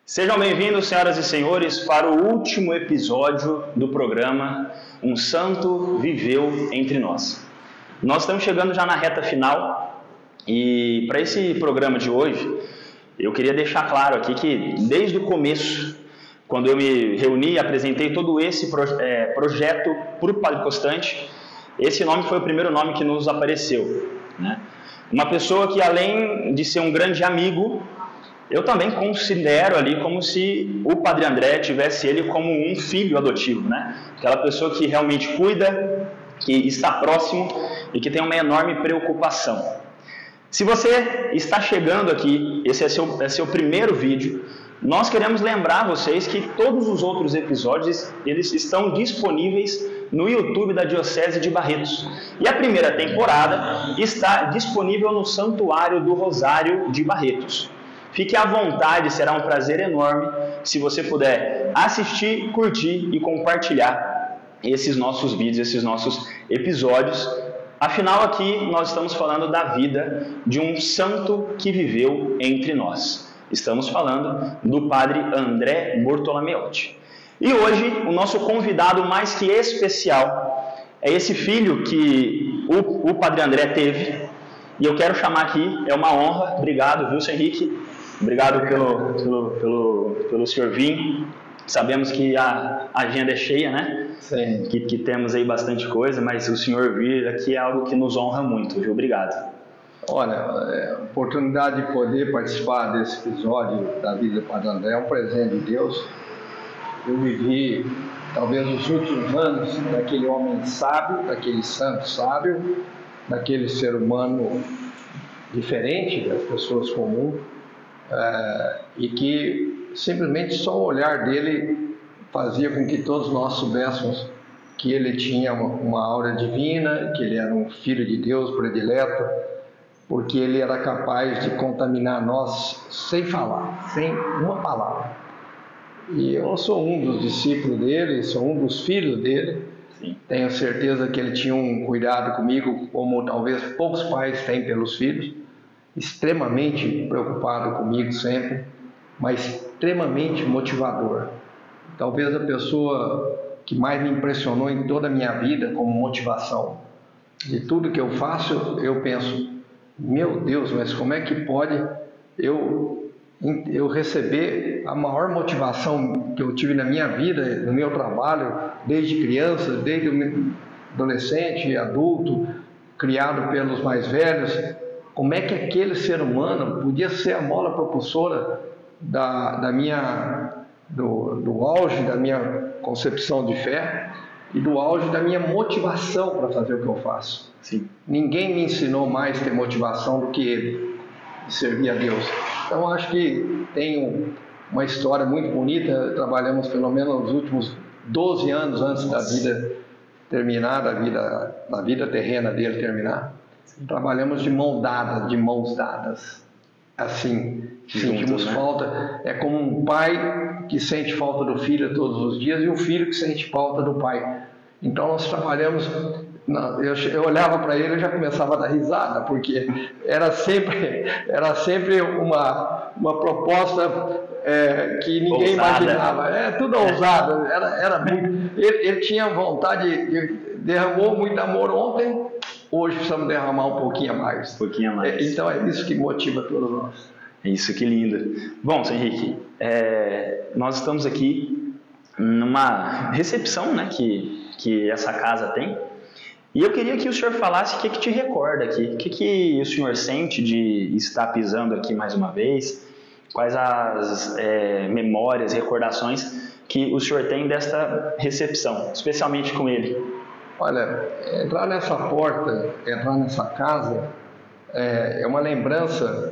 Sejam bem-vindos, senhoras e senhores, para o último episódio do programa Um Santo Viveu Entre Nós. Nós estamos chegando já na reta final e para esse programa de hoje, eu queria deixar claro aqui que desde o começo, quando eu me reuni e apresentei todo esse projeto para o Padre Costante, esse nome foi o primeiro nome que nos apareceu, né? Uma pessoa que, além de ser um grande amigo, eu também considero ali como se o Padre André tivesse ele como um filho adotivo, né? Aquela pessoa que realmente cuida, que está próximo e que tem uma enorme preocupação. Se você está chegando aqui, esse é seu primeiro vídeo, nós queremos lembrar vocês que todos os outros episódios eles estão disponíveis no YouTube da Diocese de Barretos. E a primeira temporada está disponível no Santuário do Rosário de Barretos. Fique à vontade, será um prazer enorme se você puder assistir, curtir e compartilhar esses nossos vídeos, esses nossos episódios. Afinal, aqui nós estamos falando da vida de um santo que viveu entre nós. Estamos falando do Padre André Bortolomeotti. E hoje, o nosso convidado mais que especial é esse filho que o Padre André teve. E eu quero chamar aqui, é uma honra, obrigado, viu, Sr. Henrique? Obrigado pelo senhor vir. Sabemos que a agenda é cheia, né? Sim. Que temos aí bastante coisa, mas o senhor vir aqui é algo que nos honra muito, viu? Obrigado. Olha, a oportunidade de poder participar desse episódio da vida do Padre André é um presente de Deus. Eu vivi, talvez, os últimos anos daquele homem sábio, daquele santo sábio, daquele ser humano diferente das pessoas comuns, e que simplesmente só o olhar dele fazia com que todos nós soubéssemos que ele tinha uma aura divina, que ele era um filho de Deus predileto, porque ele era capaz de contaminar nós sem falar, sem uma palavra. E eu sou um dos discípulos dele, sou um dos filhos dele. Sim. Tenho certeza que ele tinha um cuidado comigo, como talvez poucos pais têm pelos filhos, extremamente preocupado comigo sempre, mas extremamente motivador. Talvez a pessoa que mais me impressionou em toda a minha vida como motivação. De tudo que eu faço, eu penso, meu Deus, mas como é que pode eu receber a maior motivação que eu tive na minha vida, no meu trabalho, desde criança, desde adolescente, adulto, criado pelos mais velhos. Como é que aquele ser humano podia ser a mola propulsora do auge da minha concepção de fé e do auge da minha motivação para fazer o que eu faço? Sim. Ninguém me ensinou mais a ter motivação do que ele, de servir a Deus. Então, acho que tem uma história muito bonita. Trabalhamos pelo menos nos últimos 12 anos antes da vida terminar, da vida terrena dele terminar. Trabalhamos de mãos dadas, assim, sentimos falta. É como um pai que sente falta do filho todos os dias e um filho que sente falta do pai. Então nós trabalhamos, eu olhava para ele e já começava a dar risada, porque era sempre uma proposta que ninguém ousada. imaginava. Tudo ousado, era muito. Ele tinha vontade, derramou muito amor ontem. Hoje precisamos derramar um pouquinho a mais. Então é isso que motiva todos nós. Isso, que lindo. Bom, Sr. Henrique, nós estamos aqui numa recepção, né, que essa casa tem. E eu queria que o senhor falasse o que te recorda aqui. O que o senhor sente de estar pisando aqui mais uma vez? Quais as memórias, recordações que o senhor tem desta recepção, especialmente com ele? Olha, entrar nessa porta, entrar nessa casa, é uma lembrança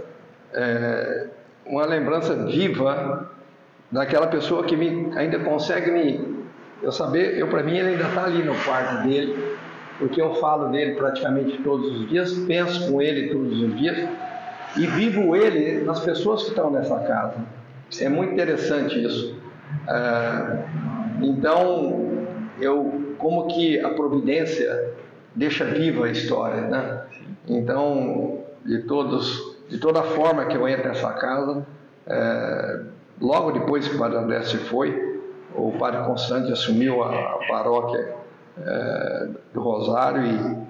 viva daquela pessoa que ainda consegue para mim ele ainda está ali no quarto dele, porque eu falo dele praticamente todos os dias, penso com ele todos os dias e vivo ele nas pessoas que estão nessa casa. É muito interessante isso. Então, como que a providência deixa viva a história, né? Então, de toda forma que eu entro nessa casa, logo depois que o Padre André se foi, o Padre Constante assumiu a paróquia do Rosário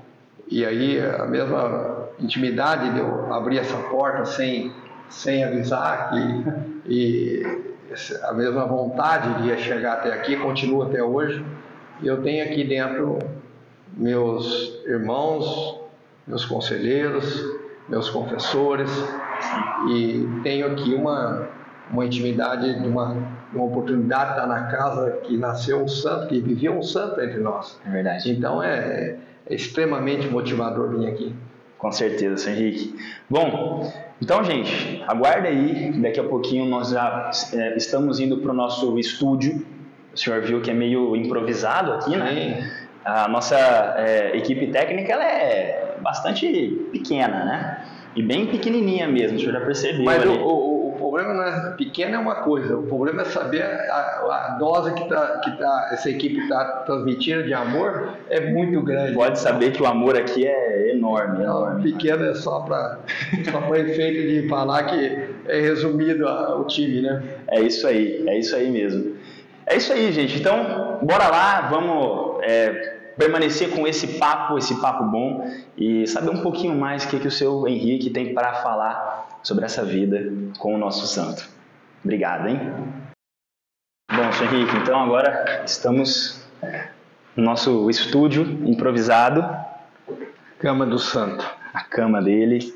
e aí a mesma intimidade de eu abrir essa porta sem avisar e a mesma vontade de ia chegar até aqui continua até hoje. E eu tenho aqui dentro meus irmãos, meus conselheiros, meus confessores, e tenho aqui uma intimidade de uma oportunidade de estar na casa que nasceu um santo, que vivia um santo entre nós. É verdade. Então é extremamente motivador vir aqui. Com certeza, Sr. Henrique. Bom, então, gente, aguarda aí, daqui a pouquinho nós já estamos indo para o nosso estúdio. O senhor viu que é meio improvisado aqui, né? Sim. A nossa equipe técnica ela é bastante pequena, né? E bem pequenininha mesmo, o senhor já percebeu. Mas ali. o problema não é pequeno, é uma coisa. O problema é saber a dose que essa equipe está transmitindo de amor é muito grande. Pode saber que o amor aqui é enorme. Não, pequeno é só para efeito de falar que é resumido o time, né? É isso aí mesmo. É isso aí, gente. Então, bora lá, vamos permanecer com esse papo bom e saber um pouquinho mais o que o seu Henrique tem para falar sobre essa vida com o nosso santo. Obrigado, hein? Bom, senhor Henrique, então agora estamos no nosso estúdio improvisado. Cama do santo. A cama dele.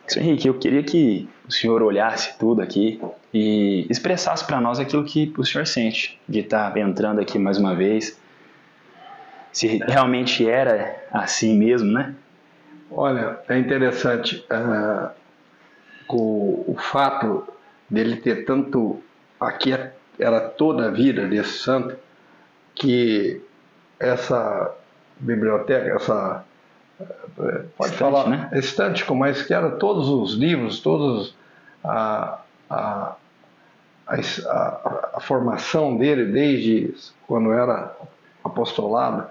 Senhor Henrique, eu queria que o senhor olhasse tudo aqui e expressasse para nós aquilo que o senhor sente de estar entrando aqui mais uma vez. Se realmente era assim mesmo, né? Olha, é interessante o fato dele ter tanto... Aqui era toda a vida desse santo, que essa biblioteca, essa... Pode estante, falar, né? Estante, mas que era todos os livros, todos a formação dele desde quando era apostolado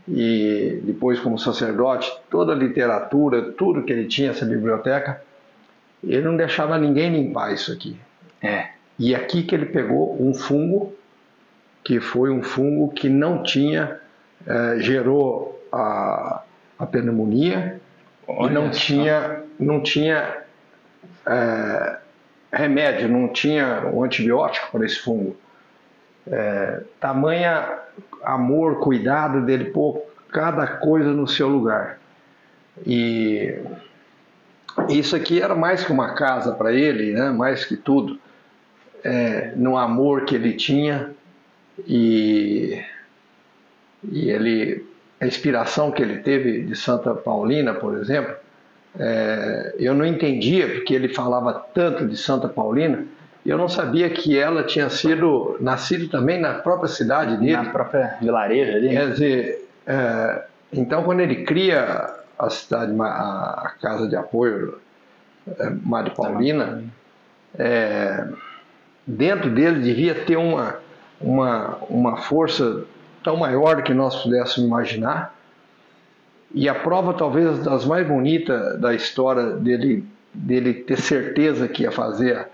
e depois como sacerdote, toda a literatura, tudo que ele tinha, essa biblioteca, ele não deixava ninguém limpar isso aqui. E aqui que ele pegou um fungo, que foi um fungo que não tinha, gerou a pneumonia. Olha, e não tinha remédio, não tinha um antibiótico para esse fungo. Tamanha amor, cuidado dele pôr cada coisa no seu lugar. E isso aqui era mais que uma casa para ele, né? Mais que tudo, no amor que ele tinha e ele, a inspiração que ele teve de Santa Paulina, por exemplo, eu não entendia porque ele falava tanto de Santa Paulina. Eu não sabia que ela tinha nascido também na própria cidade dele. Na própria vilarejo ali. Quer dizer, então quando ele cria a cidade, a casa de apoio Madre Paulina, dentro dele devia ter uma força tão maior do que nós pudéssemos imaginar. E a prova talvez das mais bonitas da história dele ter certeza que ia fazer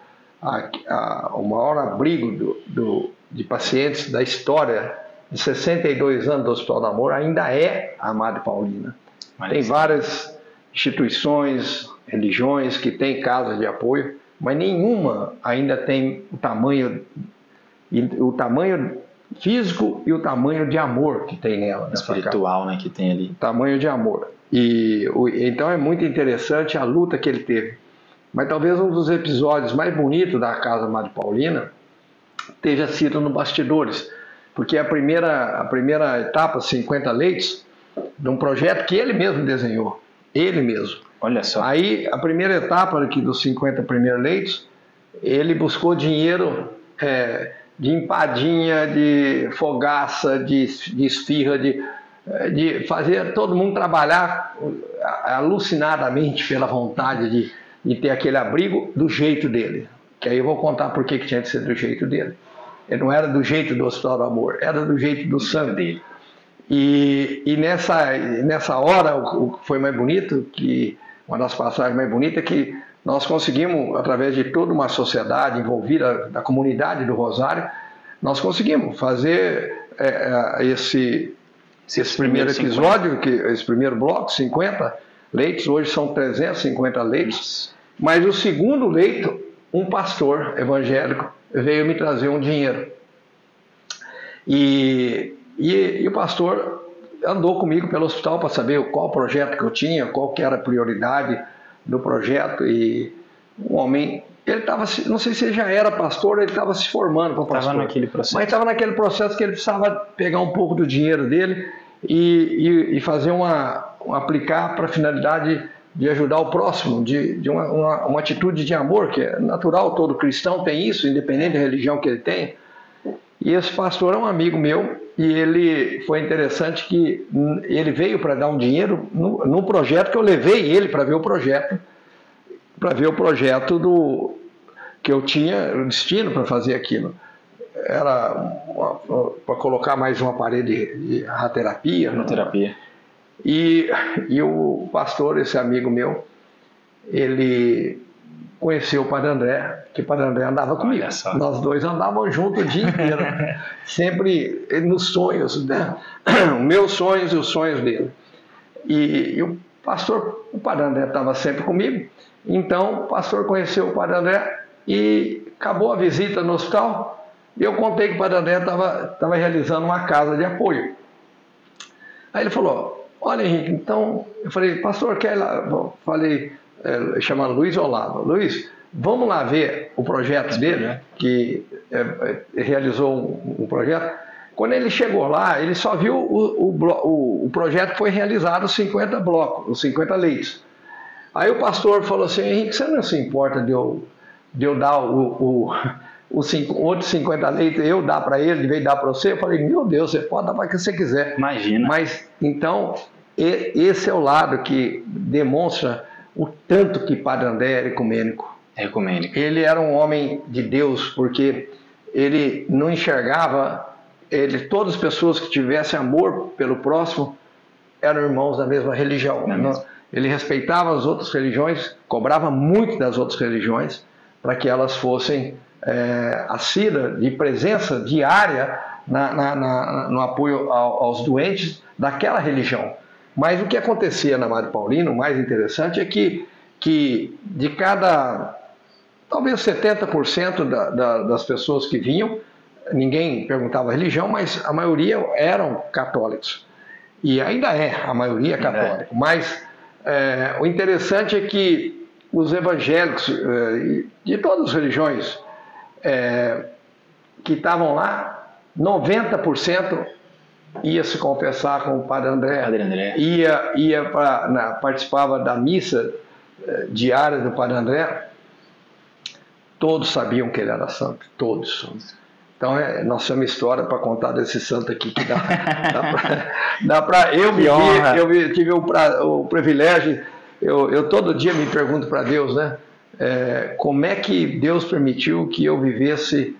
o maior abrigo de pacientes da história de 62 anos do Hospital do Amor ainda é a Madre Paulina. Tem várias instituições, religiões que têm casas de apoio, mas nenhuma ainda tem o tamanho físico e o tamanho de amor que tem nela. Espiritual, né, que tem ali. Tamanho de amor. Então é muito interessante a luta que ele teve. Mas talvez um dos episódios mais bonitos da Casa Madre Paulina tenha sido no Bastidores, porque a primeira etapa, 50 leitos, de um projeto que ele mesmo desenhou, ele mesmo. Olha só. Aí, a primeira etapa aqui dos 50 primeiros leitos, ele buscou dinheiro de empadinha, de fogaça, de esfirra, de fazer todo mundo trabalhar alucinadamente pela vontade de ter aquele abrigo do jeito dele. Que aí eu vou contar por que tinha que ser do jeito dele. Ele não era do jeito do Hospital do Amor, era do jeito do santo dele. E nessa hora, o que foi mais bonito, uma das passagens mais bonitas, é que nós conseguimos, através de toda uma sociedade envolvida, da comunidade do Rosário, nós conseguimos fazer esse primeiro episódio, esse primeiro bloco, 50 leitos, hoje são 350 leitos, mas o segundo leito, um pastor evangélico veio me trazer um dinheiro. E o pastor andou comigo pelo hospital para saber qual projeto que eu tinha, qual que era a prioridade do projeto. E um homem, ele estava, não sei se ele já era pastor, ele estava se formando para pastor. Estava naquele processo. Mas estava naquele processo que ele precisava pegar um pouco do dinheiro dele e fazer aplicar para a finalidade de ajudar o próximo, de uma atitude de amor, que é natural, todo cristão tem isso, independente da religião que ele tem. E esse pastor é um amigo meu, e ele foi interessante que ele veio para dar um dinheiro no projeto que eu levei ele para ver o projeto, que eu tinha o destino para fazer aquilo. Era para colocar mais um aparelho de radioterapia. E o pastor, esse amigo meu, ele conheceu o Padre André, que o Padre André andava comigo. Nós dois andávamos juntos o dia inteiro, sempre nos sonhos, né? Meus sonhos e os sonhos dele. E o Padre André estava sempre comigo, então o pastor conheceu o Padre André e acabou a visita no hospital, e eu contei que o Padre André estava realizando uma casa de apoio. Aí ele falou: olha, Henrique, então, eu falei, pastor, quer ir lá? Falei, chamando Luiz Olavo, Luiz, vamos lá ver o projeto dele, que realizou um projeto. Quando ele chegou lá, ele só viu o projeto que foi realizado, os 50 blocos, os 50 leitos. Aí o pastor falou assim: Henrique, você não se importa de eu dar outros 50 leitos, eu dar para ele, de vez de dar para você? Eu falei: meu Deus, você pode dar para quem você quiser. Imagina. Mas, então, esse é o lado que demonstra o tanto que Padre André era ecumênico. Ele era um homem de Deus, porque ele não enxergava, todas as pessoas que tivessem amor pelo próximo eram irmãos da mesma religião. Ele respeitava as outras religiões, cobrava muito das outras religiões, para que elas fossem assíduas de presença diária no apoio aos doentes daquela religião. Mas o que acontecia na Madre Paulina, o mais interessante é que de cada, talvez 70% das pessoas que vinham, ninguém perguntava a religião, mas a maioria eram católicos. E ainda é, a maioria é católica. Mas o interessante é que os evangélicos de todas as religiões que estavam lá, 90% ia se confessar com o Padre André. Participava da missa diária do Padre André. Todos sabiam que ele era santo, todos. Então nós temos história para contar desse santo aqui que dá para eu tive o privilégio. Eu todo dia me pergunto para Deus, né? Como é que Deus permitiu que eu vivesse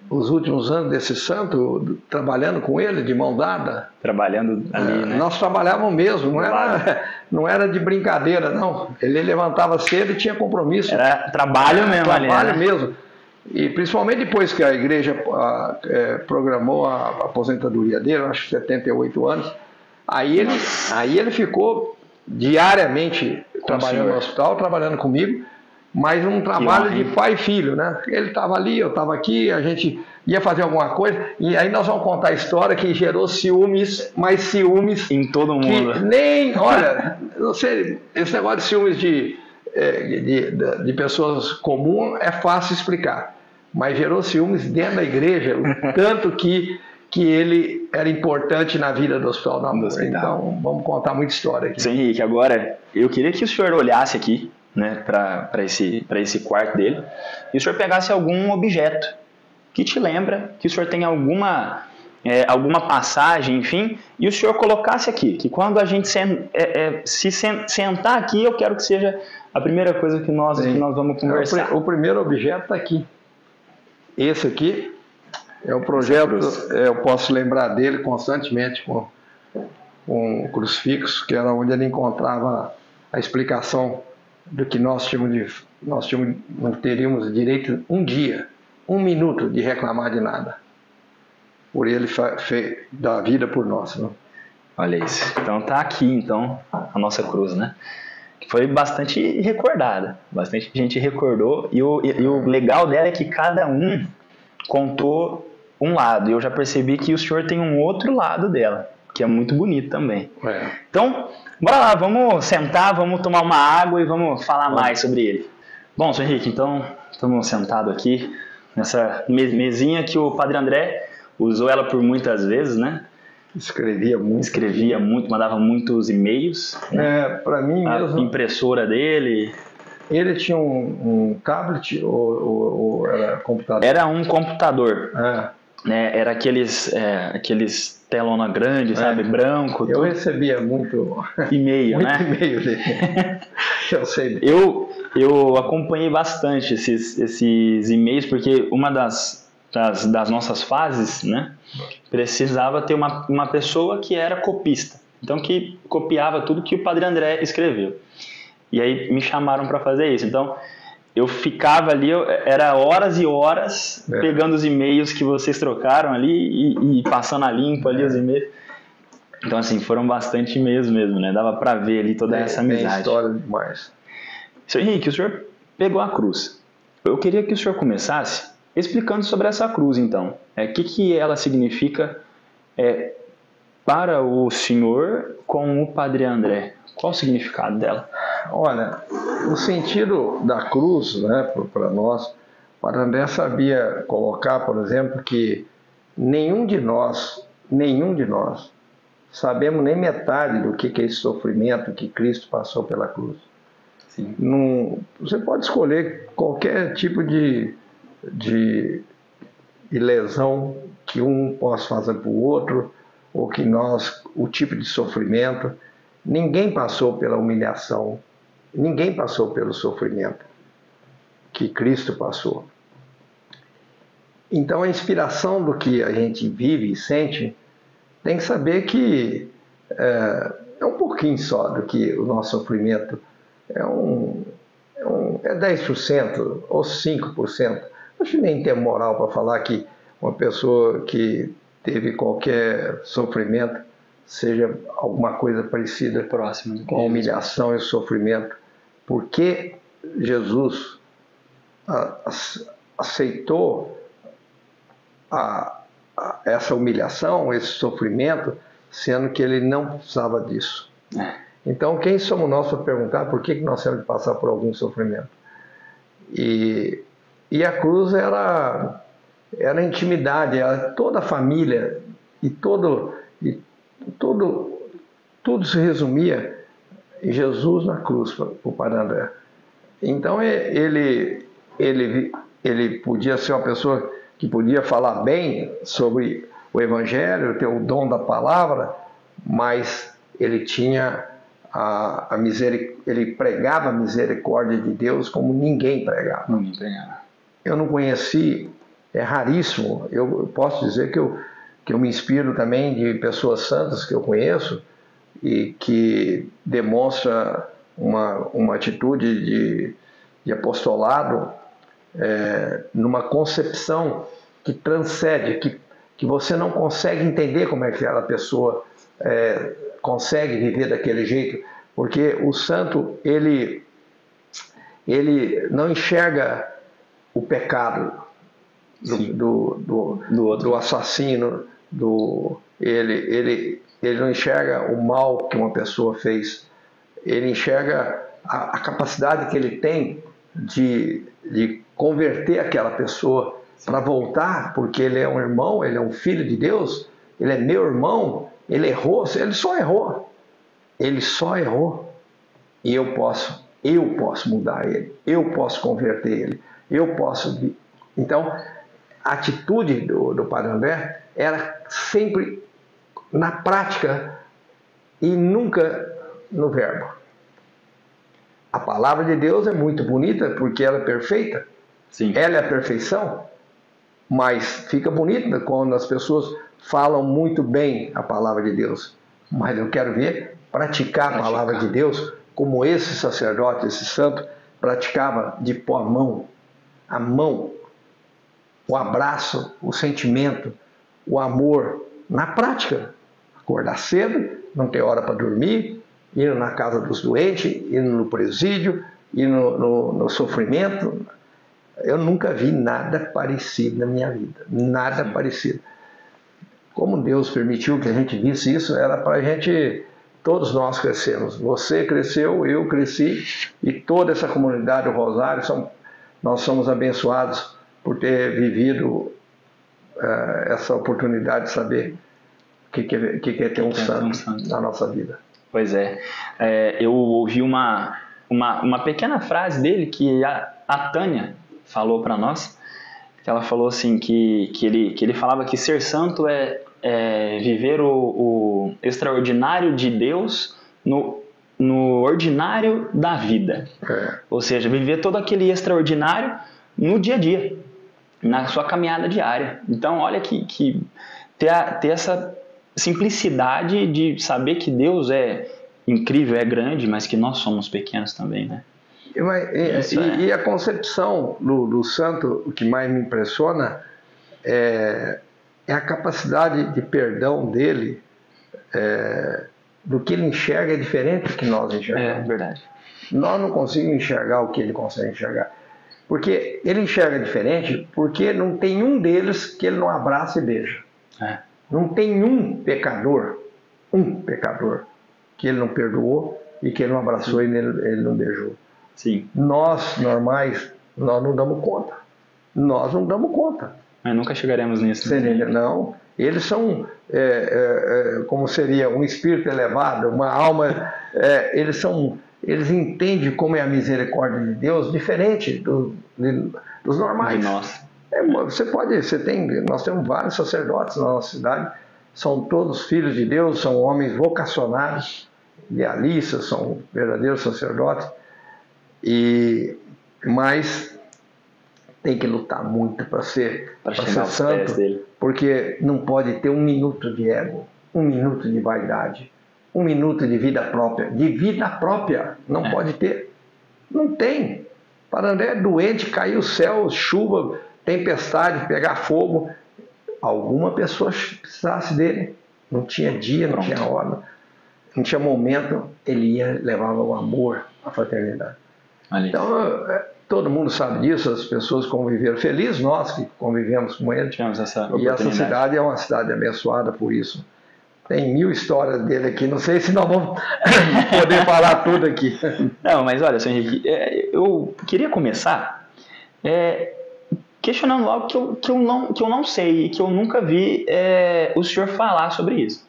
os últimos anos desse santo, trabalhando com ele, de mão dada. Trabalhando ali, né? Nós trabalhávamos mesmo, não era de brincadeira, não. Ele levantava cedo e tinha compromisso. Era trabalho mesmo. Trabalho mesmo. E principalmente depois que a igreja programou a aposentadoria dele, acho que 78 anos, aí ele ficou diariamente trabalhando no hospital, trabalhando comigo, mas um trabalho de pai e filho, né? Ele estava ali, eu estava aqui, a gente ia fazer alguma coisa, e aí nós vamos contar a história que gerou ciúmes, mais ciúmes em todo mundo. Olha, não sei, esse negócio de ciúmes de pessoas comuns é fácil explicar, mas gerou ciúmes dentro da igreja, o tanto que ele era importante na vida do Hospital do Amor. Então, vamos contar muita história aqui. Sim, Henrique, agora eu queria que o senhor olhasse aqui, né, para esse quarto dele, e o senhor pegasse algum objeto que te lembra, que o senhor tem alguma passagem, enfim, e o senhor colocasse aqui, que quando a gente sentar aqui, eu quero que seja a primeira coisa que nós vamos conversar. O primeiro objeto está aqui. Esse aqui é o projeto, eu posso lembrar dele constantemente com o crucifixo, que era onde ele encontrava a explicação do que nós não teríamos direito um dia, um minuto de reclamar de nada. Por ele dar a vida por nós. Né? Olha isso. Então tá aqui então a nossa cruz, né? Que foi bastante recordada. Bastante gente recordou. E o legal dela é que cada um contou um lado. E eu já percebi que o senhor tem um outro lado dela, que é muito bonito também. Então, bora lá, vamos sentar, vamos tomar uma água e vamos falar mais sobre ele. Bom, senhor Henrique, então estamos sentados aqui nessa mesinha que o Padre André usou ela por muitas vezes, né? Escrevia muito, mandava muitos e-mails. Né? Para mim mesmo. A impressora dele. Ele tinha um tablet ou era computador? Era um computador. Né? Era aqueles telona grande, sabe? Branco. Eu recebia muito e-mail, né? Muito e-mail dele. Eu sei. Eu acompanhei bastante esses e-mails, porque uma das nossas fases, né, precisava ter uma pessoa que era copista, então que copiava tudo que o Padre André escreveu. E aí me chamaram para fazer isso. Então eu ficava ali, era horas e horas pegando os e-mails que vocês trocaram ali e passando a limpo ali os e-mails. Então assim, foram bastante e-mails mesmo, né? Dava para ver ali toda essa amizade. Tem história demais. Senhor Henrique, o senhor pegou a cruz. Eu queria que o senhor começasse explicando sobre essa cruz, então. O que ela significa para o senhor com o Padre André? Qual o significado dela? Olha, o sentido da cruz, né, para nós, o Padre André sabia colocar, por exemplo, que nenhum de nós sabemos nem metade do que é esse sofrimento que Cristo passou pela cruz. Sim. Você pode escolher qualquer tipo de lesão que um possa fazer para o outro, ou que o tipo de sofrimento. Ninguém passou pela humilhação, ninguém passou pelo sofrimento que Cristo passou. Então a inspiração do que a gente vive e sente tem que saber que é um pouquinho só do que o nosso sofrimento é 10% ou 5%. Acho que nem tem moral para falar que uma pessoa que teve qualquer sofrimento seja alguma coisa parecida próximo com a humilhação e o sofrimento. Porque Jesus aceitou essa humilhação, esse sofrimento, sendo que ele não precisava disso. Então, quem somos nós para perguntar por que nós temos de passar por algum sofrimento? E a cruz era intimidade, era toda a família, e tudo se resumia em Jesus na cruz para o Padre André. Então ele podia ser uma pessoa que podia falar bem sobre o Evangelho, ter o dom da palavra, mas ele tinha ele pregava a misericórdia de Deus como ninguém pregava. Eu não conheci, é raríssimo, eu posso dizer que eu me inspiro também de pessoas santas que eu conheço e que demonstra uma atitude de apostolado numa concepção que transcende, que você não consegue entender como é que aquela pessoa consegue viver daquele jeito, porque o santo ele não enxerga o pecado do assassino, ele não enxerga o mal que uma pessoa fez, ele enxerga a capacidade que ele tem de converter aquela pessoa para voltar, porque ele é um irmão, ele é um filho de Deus, ele é meu irmão, ele errou, ele só errou, e eu posso mudar ele, eu posso converter ele, eu posso. Então, a atitude do Padre André era sempre na prática e nunca no verbo. A palavra de Deus é muito bonita porque ela é perfeita. Sim. Ela é a perfeição, mas fica bonita quando as pessoas falam muito bem a palavra de Deus. Mas eu quero ver praticar a palavra de Deus como esse sacerdote, esse santo, praticava de pôr a mão, o abraço, o sentimento, o amor, na prática. Acordar cedo, não ter hora para dormir, ir na casa dos doentes, ir no presídio, ir no sofrimento. Eu nunca vi nada parecido na minha vida, nada parecido. Como Deus permitiu que a gente visse isso, era para a gente, todos nós crescemos. Você cresceu, eu cresci, e toda essa comunidade do Rosário, nós somos abençoados por ter vivido essa oportunidade de saber o que é ter um santo na nossa vida. Pois é. Eu ouvi uma pequena frase dele que a Tânia falou para nós, que ela falou assim, que ele falava que ser santo é viver o extraordinário de Deus no ordinário da vida. Ou seja, viver todo aquele extraordinário no dia a dia, na sua caminhada diária. Então, olha que ter essa simplicidade de saber que Deus é incrível, é grande, mas que nós somos pequenos também, né? E a concepção do santo, o que mais me impressiona é a capacidade de perdão dele, do que ele enxerga é diferente do que nós enxergamos. É verdade. Nós não conseguimos enxergar o que ele consegue enxergar. Porque ele enxerga diferente porque não tem um deles que ele não abraça e beija. Não tem um pecador que ele não perdoou e que ele não abraçou e ele não beijou. Sim. Nós, normais, nós não damos conta. Nós não damos conta. Mas nunca chegaremos nisso. Não. Eles são, como seria um espírito elevado, uma alma, eles entendem como é a misericórdia de Deus, diferente dos normais. De nós. Nós temos vários sacerdotes na nossa cidade, são todos filhos de Deus, são homens vocacionados, idealistas, são verdadeiros sacerdotes, mas tem que lutar muito para ser santo, porque não pode ter um minuto de ego, um minuto de vaidade, um minuto de vida própria. De vida própria não pode ter. Não tem. Parandé é doente, caiu o céu, chuva, tempestade, pegar fogo. Alguma pessoa precisasse dele. Não tinha dia, não tinha hora, não tinha momento. Ele ia, levava o amor, a fraternidade. Então, todo mundo sabe disso, as pessoas conviveram. Feliz nós que convivemos com ele. Tivemos essa e essa cidade é uma cidade abençoada por isso. Tem 1000 histórias dele aqui, não sei se nós vamos poder falar tudo aqui. Não, mas olha, Sr. Henrique, eu queria começar questionando algo que eu não sei e que eu nunca vi o senhor falar sobre isso.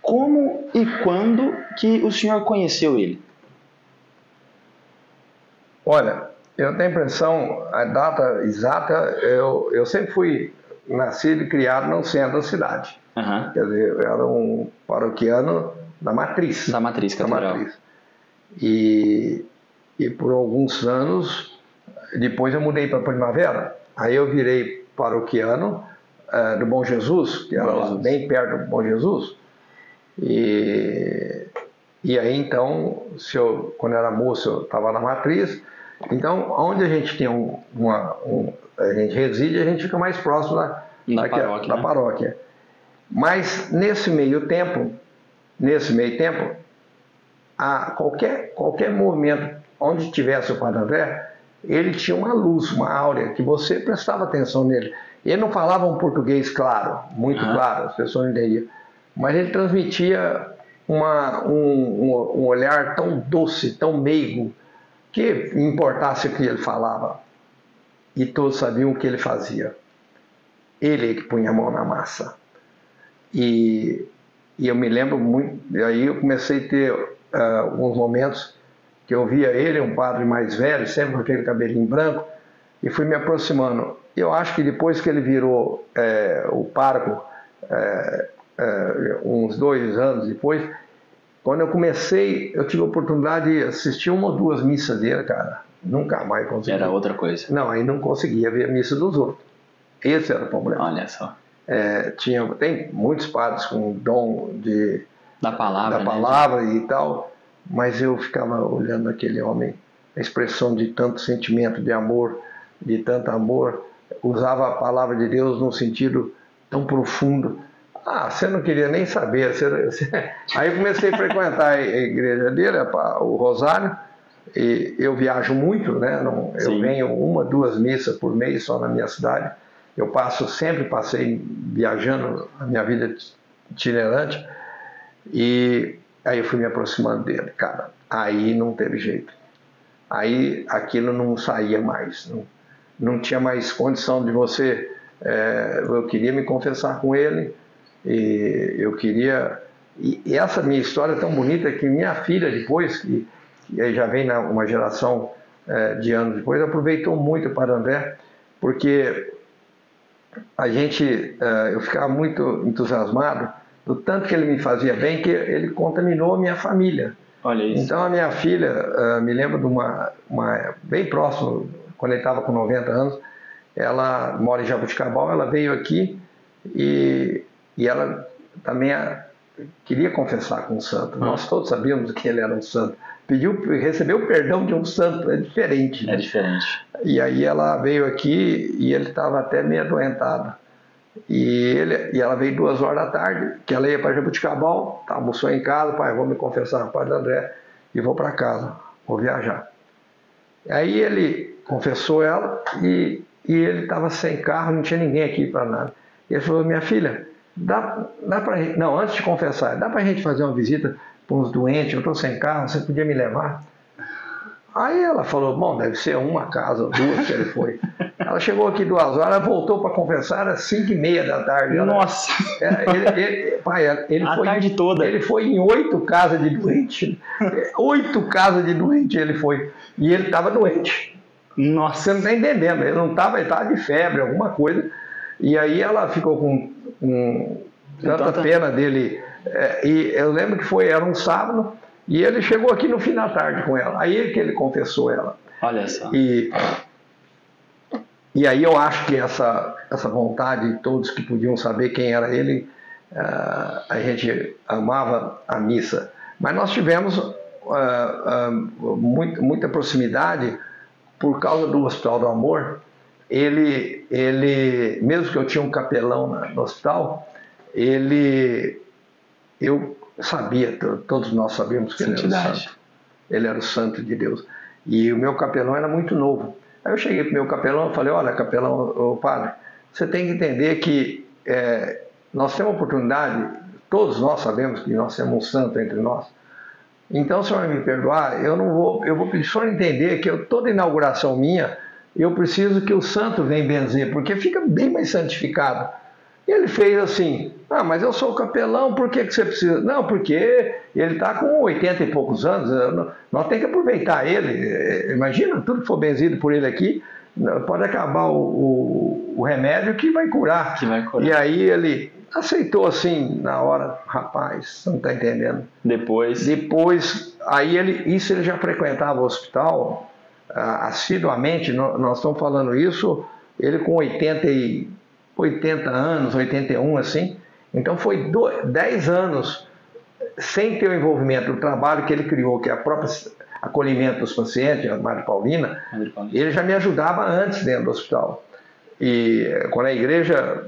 Como e quando que o senhor conheceu ele? Olha, eu tenho a impressão, a data exata, eu sempre fui nascido e criado no centro da cidade. Uhum. Quer dizer, eu era um paroquiano da Matriz. Da Matriz Catedral. E por alguns anos, depois eu mudei para Primavera. Aí eu virei paroquiano do Bom Jesus, que era lá bem perto do Bom Jesus. E aí então, quando eu era moço, eu estava na Matriz. Então, onde a gente tem a gente reside, a gente fica mais próximo da paróquia. Mas nesse meio tempo, qualquer movimento onde tivesse o Padre André, ele tinha uma luz, uma áurea, que você prestava atenção nele. Ele não falava um português claro, muito claro, as pessoas não entendiam, mas ele transmitia um olhar tão doce, tão meigo, que importasse o que ele falava. E todos sabiam o que ele fazia. Ele que punha a mão na massa. E eu me lembro muito, aí eu comecei a ter alguns momentos que eu via ele, um padre mais velho, sempre com aquele cabelinho branco, e fui me aproximando. Eu acho que depois que ele virou o pároco, uns 2 anos depois, quando eu comecei, eu tive a oportunidade de assistir 1 ou 2 missas dele, cara. Nunca mais consegui. Era outra coisa. Não, aí não conseguia ver a missa dos outros. Esse era o problema. Olha só. Tem muitos padres com dom da palavra, né? E tal, mas eu ficava olhando aquele homem, a expressão de tanto sentimento de amor, de tanto amor, usava a palavra de Deus num sentido tão profundo. Você não queria nem saber. Aí eu comecei a frequentar a igreja dele, o Rosário, e eu viajo muito, né? Eu venho 1, 2 missas por mês só na minha cidade. Eu sempre passei viajando a minha vida itinerante, e aí eu fui me aproximando dele, cara. Aí não teve jeito. Aí aquilo não saía mais, não tinha mais condição de você. Eu queria me confessar com ele, e eu queria. E essa minha história é tão bonita que minha filha, depois, que aí já vem uma geração de anos depois, aproveitou muito para André, porque eu ficava muito entusiasmado do tanto que ele me fazia bem, que ele contaminou a minha família. Olha isso. Então a minha filha, me lembro de uma bem próximo, quando ele estava com 90 anos, ela mora em Jaboticabal, ela veio aqui e ela também queria confessar com o santo. Nós todos sabíamos que ele era um santo. Recebeu o perdão de um santo, é diferente. Né? É diferente. E aí ela veio aqui e ele estava até meio adoentado. E ela veio 2 horas da tarde, que ela ia para Jaboticabal, almoçou em casa, pai, vou me confessar com o Padre André e vou para casa, vou viajar. Aí ele confessou ela e ele estava sem carro, não tinha ninguém aqui para nada. E ele falou, minha filha, dá para gente, não, antes de confessar, dá para a gente fazer uma visita para uns doentes, eu estou sem carro, você podia me levar? Aí ela falou, bom, deve ser 1 casa ou 2 que ele foi. Ela chegou aqui 2 horas, ela voltou para confessar às 5h30 da tarde. Nossa! Ele a foi, tarde toda. Ele foi em 8 casas de doente. 8 casas de doente ele foi. E ele estava doente. Nossa! Você não está entendendo. Ele estava de febre, alguma coisa. E aí ela ficou com tanta pena dele. E eu lembro que era um sábado. E ele chegou aqui no fim da tarde com ela. Aí que ele confessou ela. Olha só. E aí eu acho que essa vontade de todos que podiam saber quem era ele, a gente amava a missa. Mas nós tivemos muita proximidade por causa do Hospital do Amor. Ele, mesmo que eu tinha um capelão no hospital, eu sabia, todos nós sabíamos que ele era o santo. Ele era o santo de Deus. E o meu capelão era muito novo. Aí eu cheguei para o meu capelão e falei, olha, capelão, padre, você tem que entender que nós temos oportunidade, todos nós sabemos que nós temos um santo entre nós. Então, se o senhor me perdoar, eu vou pedir só entender que toda inauguração minha, eu preciso que o santo venha benzer, porque fica bem mais santificado. E ele fez assim, mas eu sou o capelão, por que você precisa? Não, porque ele está com 80 e poucos anos, nós temos que aproveitar ele. Imagina, tudo que for benzido por ele aqui, pode acabar o remédio que vai curar. E aí ele aceitou assim, na hora, rapaz, você não está entendendo. Depois, aí ele já frequentava o hospital assiduamente, nós estamos falando isso, ele com 80 anos, 81, assim. Então foi 10 anos sem ter o envolvimento do trabalho que ele criou, que é a própria acolhimento dos pacientes, a Madre Paulina. Ele já me ajudava antes dentro do hospital. E quando a igreja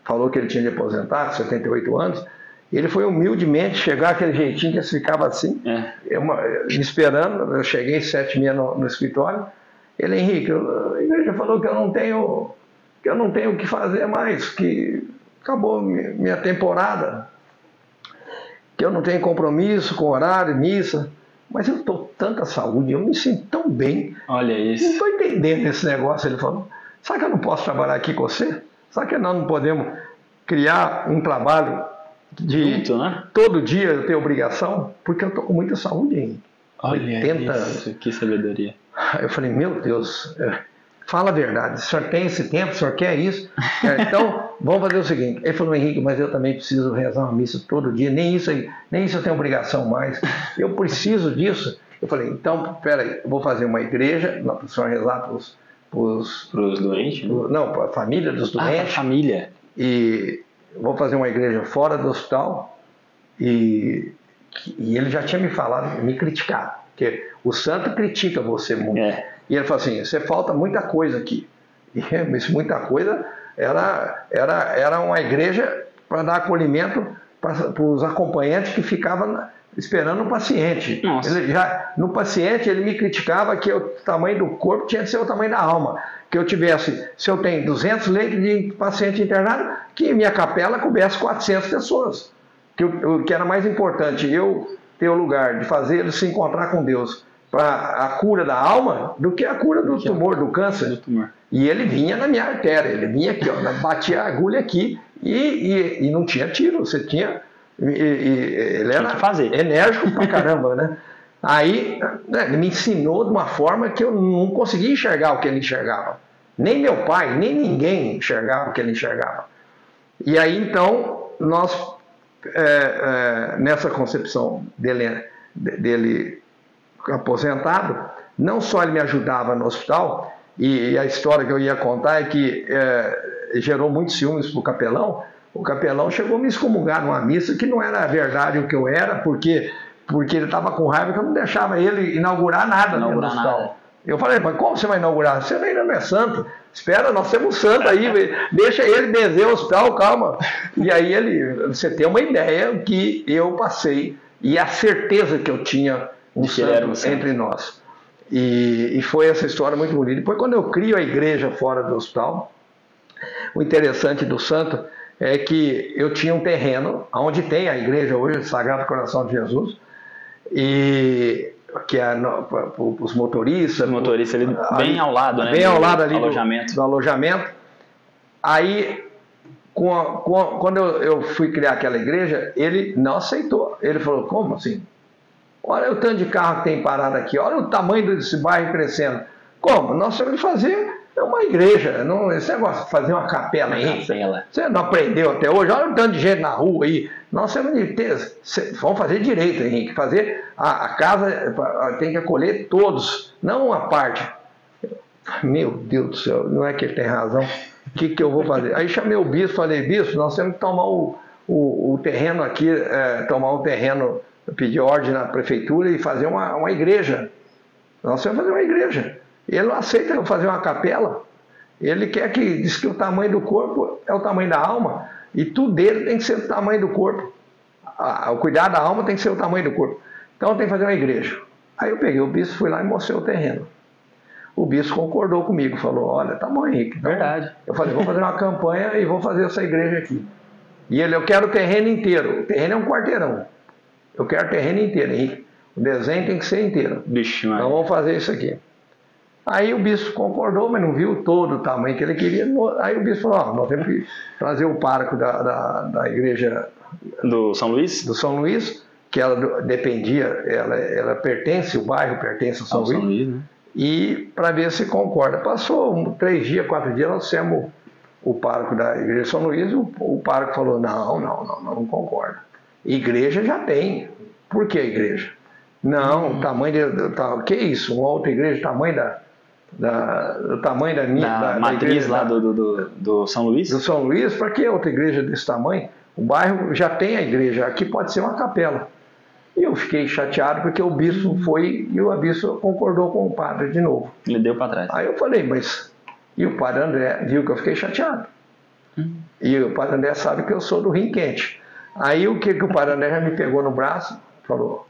falou que ele tinha de aposentar, com 78 anos, ele foi humildemente chegar aquele jeitinho que ele ficava assim, me esperando. Eu cheguei 7h30 no escritório. Ele, Henrique, a igreja falou que eu não tenho o que fazer mais, que acabou minha temporada, que eu não tenho compromisso com horário, missa, mas eu estou tanta saúde, eu me sinto tão bem. Olha isso. Não estou entendendo esse negócio. Ele falou, sabe que eu não posso trabalhar aqui com você? Sabe que nós não podemos criar um trabalho de todo dia eu ter obrigação? Porque eu estou com muita saúde, hein? Olha 80 anos. Que sabedoria. Eu falei, meu Deus, fala a verdade, o senhor tem esse tempo, o senhor quer isso? Então, vamos fazer o seguinte. Ele falou, Henrique, mas eu também preciso rezar uma missa todo dia, nem isso eu tenho obrigação mais, eu preciso disso. Eu falei, então, peraí, eu vou fazer uma igreja, para o senhor rezar para os doentes? Não, para a família dos doentes. Para a família. E vou fazer uma igreja fora do hospital, e E ele já tinha me falado, me criticado, porque o santo critica você muito. E ele falou assim, você falta muita coisa aqui. E muita coisa era uma igreja para dar acolhimento para os acompanhantes que ficavam esperando o paciente. No paciente ele me criticava que o tamanho do corpo tinha que ser o tamanho da alma. Que eu tivesse, se eu tenho 200 leitos de paciente internado, que minha capela coubesse 400 pessoas. Que era mais importante eu ter o lugar de fazer ele se encontrar com Deus para a cura da alma do que a cura do tumor, do câncer. E ele vinha na minha artéria, ele vinha aqui, ó, batia a agulha aqui e não tinha tiro, você tinha... ele era enérgico pra caramba, né? Aí ele me ensinou de uma forma que eu não conseguia enxergar o que ele enxergava. Nem meu pai, nem ninguém enxergava o que ele enxergava. E aí então, nós, nessa concepção dele aposentado, não só ele me ajudava no hospital, e a história que eu ia contar é que gerou muitos ciúmes para o capelão. O capelão chegou a me excomungar numa missa que não era verdade o que eu era, porque ele estava com raiva que eu não deixava ele inaugurar nada no hospital. Eu falei, mas como você vai inaugurar? Você ainda não é santo. Espera, nós temos santo aí, deixa ele benzer o hospital, calma. E aí você tem uma ideia que eu passei e a certeza que eu tinha um santo entre nós. E foi essa história muito bonita. Depois, quando eu crio a igreja fora do hospital, o interessante do santo é que eu tinha um terreno, onde tem a igreja hoje, Sagrado Coração de Jesus, e que é para os motoristas. Os motoristas ali, bem ao lado, né? Bem ao lado ali do alojamento. Aí, quando eu fui criar aquela igreja, ele não aceitou. Ele falou, como assim? Olha o tanto de carro que tem parado aqui, olha o tamanho desse bairro crescendo. Como? Nós temos que fazer uma igreja, não, esse negócio de fazer uma capela aí. Você não aprendeu até hoje? Olha o tanto de gente na rua aí. Nós temos que ter, vamos fazer direito, Henrique. Fazer a casa tem que acolher todos, não uma parte. Meu Deus do céu, não é que ele tem razão. O que eu vou fazer? Aí chamei o bispo, falei, bispo, nós temos que tomar o terreno aqui, tomar um terreno, pedir ordem na prefeitura e fazer uma igreja. Nós temos que fazer uma igreja. Ele não aceita eu fazer uma capela. Ele diz que o tamanho do corpo é o tamanho da alma. E tudo dele tem que ser o tamanho do corpo. O cuidar da alma tem que ser o tamanho do corpo. Então tem que fazer uma igreja. Aí eu peguei o bispo, fui lá e mostrei o terreno. O bispo concordou comigo, falou, olha, tá bom, Henrique. Então, verdade. Eu falei, vou fazer uma campanha e vou fazer essa igreja aqui. E ele, eu quero o terreno inteiro. O terreno é um quarteirão. Eu quero o terreno inteiro, Henrique. O desenho tem que ser inteiro. Bicho, então vamos fazer isso aqui. Aí o bispo concordou, mas não viu todo o tamanho que ele queria. Aí o bispo falou, nós temos que trazer o pároco da igreja do São Luís? Do São Luís, que ela dependia, ela pertence, o bairro pertence ao São Luís, né? E para ver se concorda. Passou 3 dias, 4 dias, nós fizemos o pároco da igreja de São Luís, o pároco falou, não concorda. Igreja já tem. Por que igreja? Não, o tamanho que isso? Uma outra igreja, o tamanho da minha da matriz lá do São Luís? Do São Luís, para que outra igreja desse tamanho? O bairro já tem a igreja, aqui pode ser uma capela. E eu fiquei chateado porque o bispo foi e o bispo concordou com o padre de novo. Ele deu para trás. Aí eu falei, mas... E o padre André viu que eu fiquei chateado. E o padre André sabe que eu sou do rim quente. Aí o que o padre André já me pegou no braço, falou,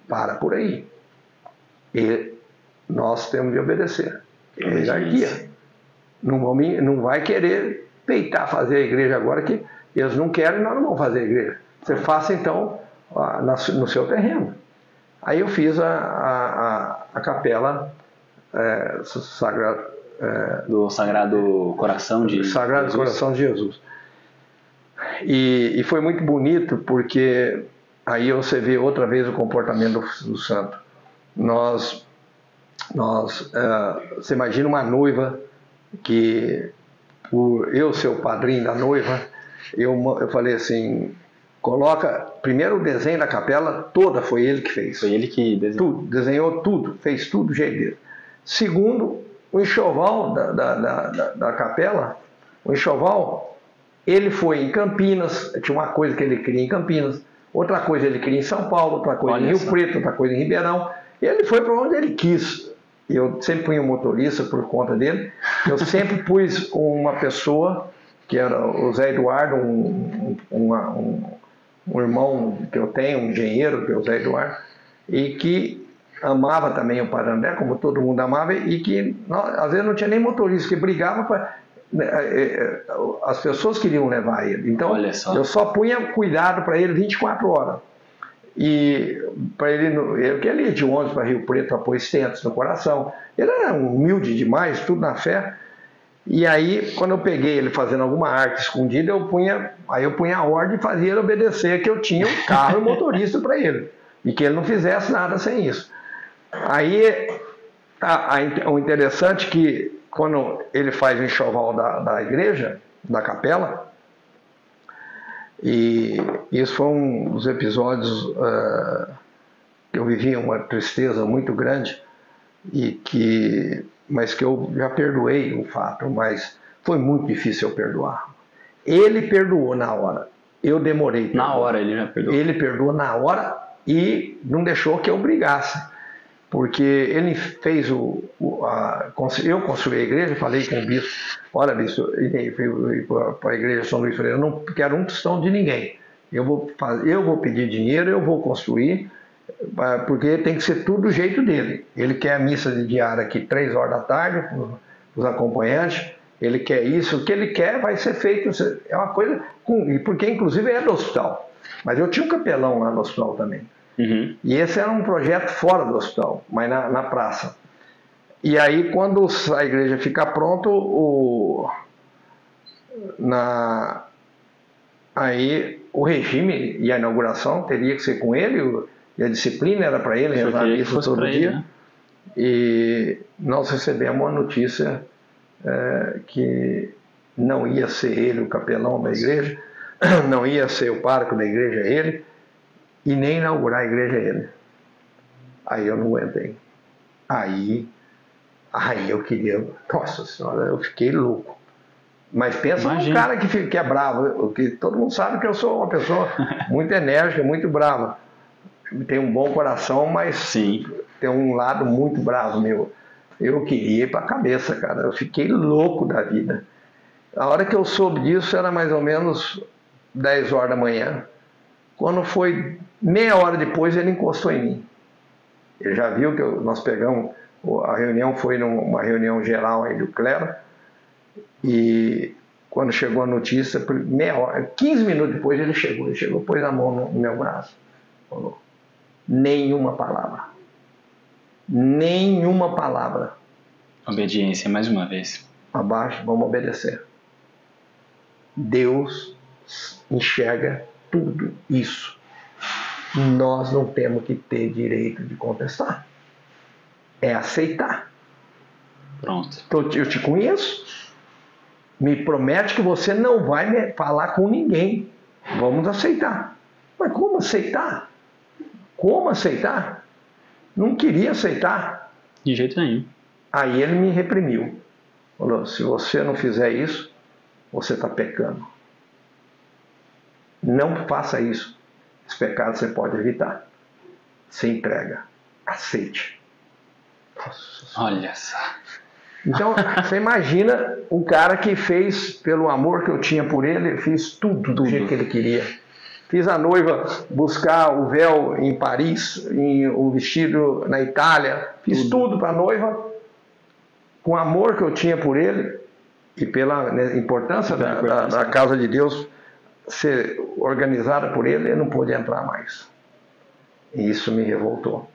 para por aí. E nós temos de obedecer. É hierarquia. Não vai querer peitar fazer a igreja agora, que eles não querem, nós não vamos fazer a igreja. Você faça então no seu terreno. Aí eu fiz a capela do Sagrado Coração de Sagrado Jesus. Coração de Jesus. E foi muito bonito porque aí você vê outra vez o comportamento do santo. Você imagina uma noiva que, por eu ser o padrinho da noiva, eu falei assim, coloca, primeiro o desenho da capela toda foi ele que fez. Foi ele que desenhou? Tudo, desenhou tudo, fez tudo do jeito dele. Segundo, o enxoval da capela, o enxoval, ele foi em Campinas, tinha uma coisa que ele queria em Campinas, Outra coisa ele queria em São Paulo, outra coisa em Rio Preto, outra coisa em Ribeirão. Ele foi para onde ele quis. Eu sempre punha um motorista por conta dele. Eu sempre pus uma pessoa, que era o Zé Eduardo, um irmão que eu tenho, um engenheiro, que é o Zé Eduardo, e que amava também o Padre André, como todo mundo amava, e que às vezes não tinha nem motorista, que brigava para... As pessoas queriam levar ele. Então eu só punha cuidado para ele 24 horas. E para ele ia de ônibus para Rio Preto para pôr stentos no coração. Ele era humilde demais, tudo na fé. E aí, quando eu peguei ele fazendo alguma arte escondida, eu punha a ordem e fazia ele obedecer, que eu tinha um carro e motorista para ele. E que ele não fizesse nada sem isso. Aí, o interessante é que quando ele faz o enxoval da igreja, da capela, e isso foi um dos episódios que eu vivi uma tristeza muito grande, mas que eu já perdoei o fato, mas foi muito difícil eu perdoar. Ele perdoou na hora, eu demorei. Na hora ele já perdoou. Ele perdoou na hora e não deixou que eu brigasse. Porque ele fez eu construí a igreja, falei com o bispo, olha bispo, para a igreja São Luís Freire, eu não quero um tostão de ninguém, eu vou pedir dinheiro, eu vou construir, porque tem que ser tudo do jeito dele. Ele quer a missa de diária aqui 3 horas da tarde, para os acompanhantes, ele quer isso, o que ele quer vai ser feito, é uma coisa, porque inclusive é do hospital, mas eu tinha um capelão lá no hospital também. Uhum. E esse era um projeto fora do hospital, mas na praça. E aí, quando a igreja fica pronta, aí o regime e a inauguração teria que ser com ele, e a disciplina era para ele, rezar isso todo dia. Né? E nós recebemos a notícia que não ia ser ele o capelão da igreja, não ia ser o pároco da igreja ele, e nem inaugurar a igreja ele. Aí eu não aguentei. Aí eu queria... Nossa Senhora, eu fiquei louco. Mas pensa num cara que é bravo, que todo mundo sabe que eu sou uma pessoa muito enérgica, muito brava. Tenho um bom coração, mas sim, tem um lado muito bravo meu. Eu queria ir para a cabeça, cara. Eu fiquei louco da vida. A hora que eu soube disso era mais ou menos 10 horas da manhã. Quando foi meia hora depois, ele encostou em mim. Ele já viu que nós pegamos, a reunião foi numa reunião geral aí do clero, e quando chegou a notícia, meia hora, 15 minutos depois ele chegou, pôs a mão no meu braço, falou, nenhuma palavra. Nenhuma palavra. Obediência, mais uma vez. Abaixo, vamos obedecer. Deus enxerga tudo isso. Nós não temos que ter direito de contestar. É aceitar. Pronto. Eu te conheço. Me promete que você não vai me falar com ninguém. Vamos aceitar. Mas como aceitar? Como aceitar? Não queria aceitar. De jeito nenhum. Aí ele me reprimiu. Falou, se você não fizer isso, você está pecando. Não faça isso. Esse pecado você pode evitar. Se entrega. Aceite. Nossa. Olha só. Então, você imagina um cara que fez, pelo amor que eu tinha por ele, fez tudo do jeito que ele queria. Fiz a noiva buscar o véu em Paris, o vestido na Itália. Fiz tudo para a noiva. Com o amor que eu tinha por ele e pela importância da casa de Deus ser organizada por ele, eu não pude entrar mais. E isso me revoltou.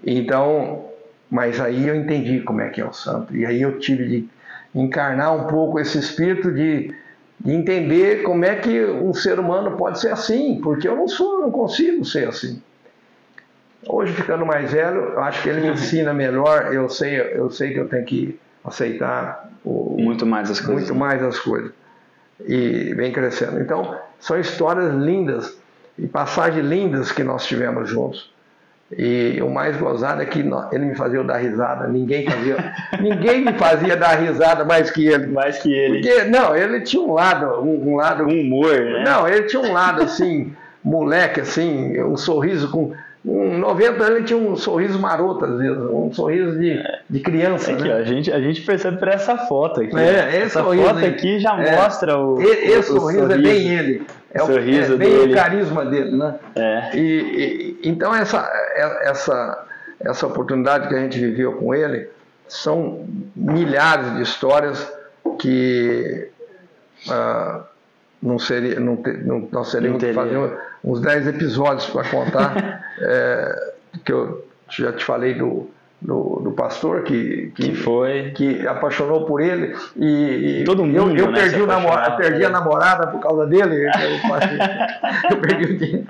Então, mas aí eu entendi como é que é o santo. E aí eu tive de encarnar um pouco esse espírito de entender como é que um ser humano pode ser assim, porque eu não consigo ser assim. Hoje, ficando mais velho, eu acho que ele me ensina melhor, eu sei que eu tenho que aceitar muito mais as coisas. Muito mais as coisas. E vem crescendo. Então, são histórias lindas e passagens lindas que nós tivemos juntos. E o mais gozado é que ele me fazia eu dar risada. Ninguém me fazia dar risada mais que ele. Mais que ele. Porque, não, ele tinha um lado... Um humor, né? Não, ele tinha um lado assim... moleque, assim, um sorriso com... 90 anos ele tinha um sorriso maroto, às vezes, um sorriso de criança. Aqui, né? ó, a gente percebe por essa foto aqui. Essa foto aqui já mostra o. Esse sorriso é bem ele. O sorriso bem dele. O carisma dele, né? Então essa oportunidade que a gente viveu com ele são milhares de histórias que nós teríamos que fazer uns 10 episódios para contar. Que eu já te falei do pastor que apaixonou por ele e todo mundo, eu perdi a namorada por causa dele. Eu perdi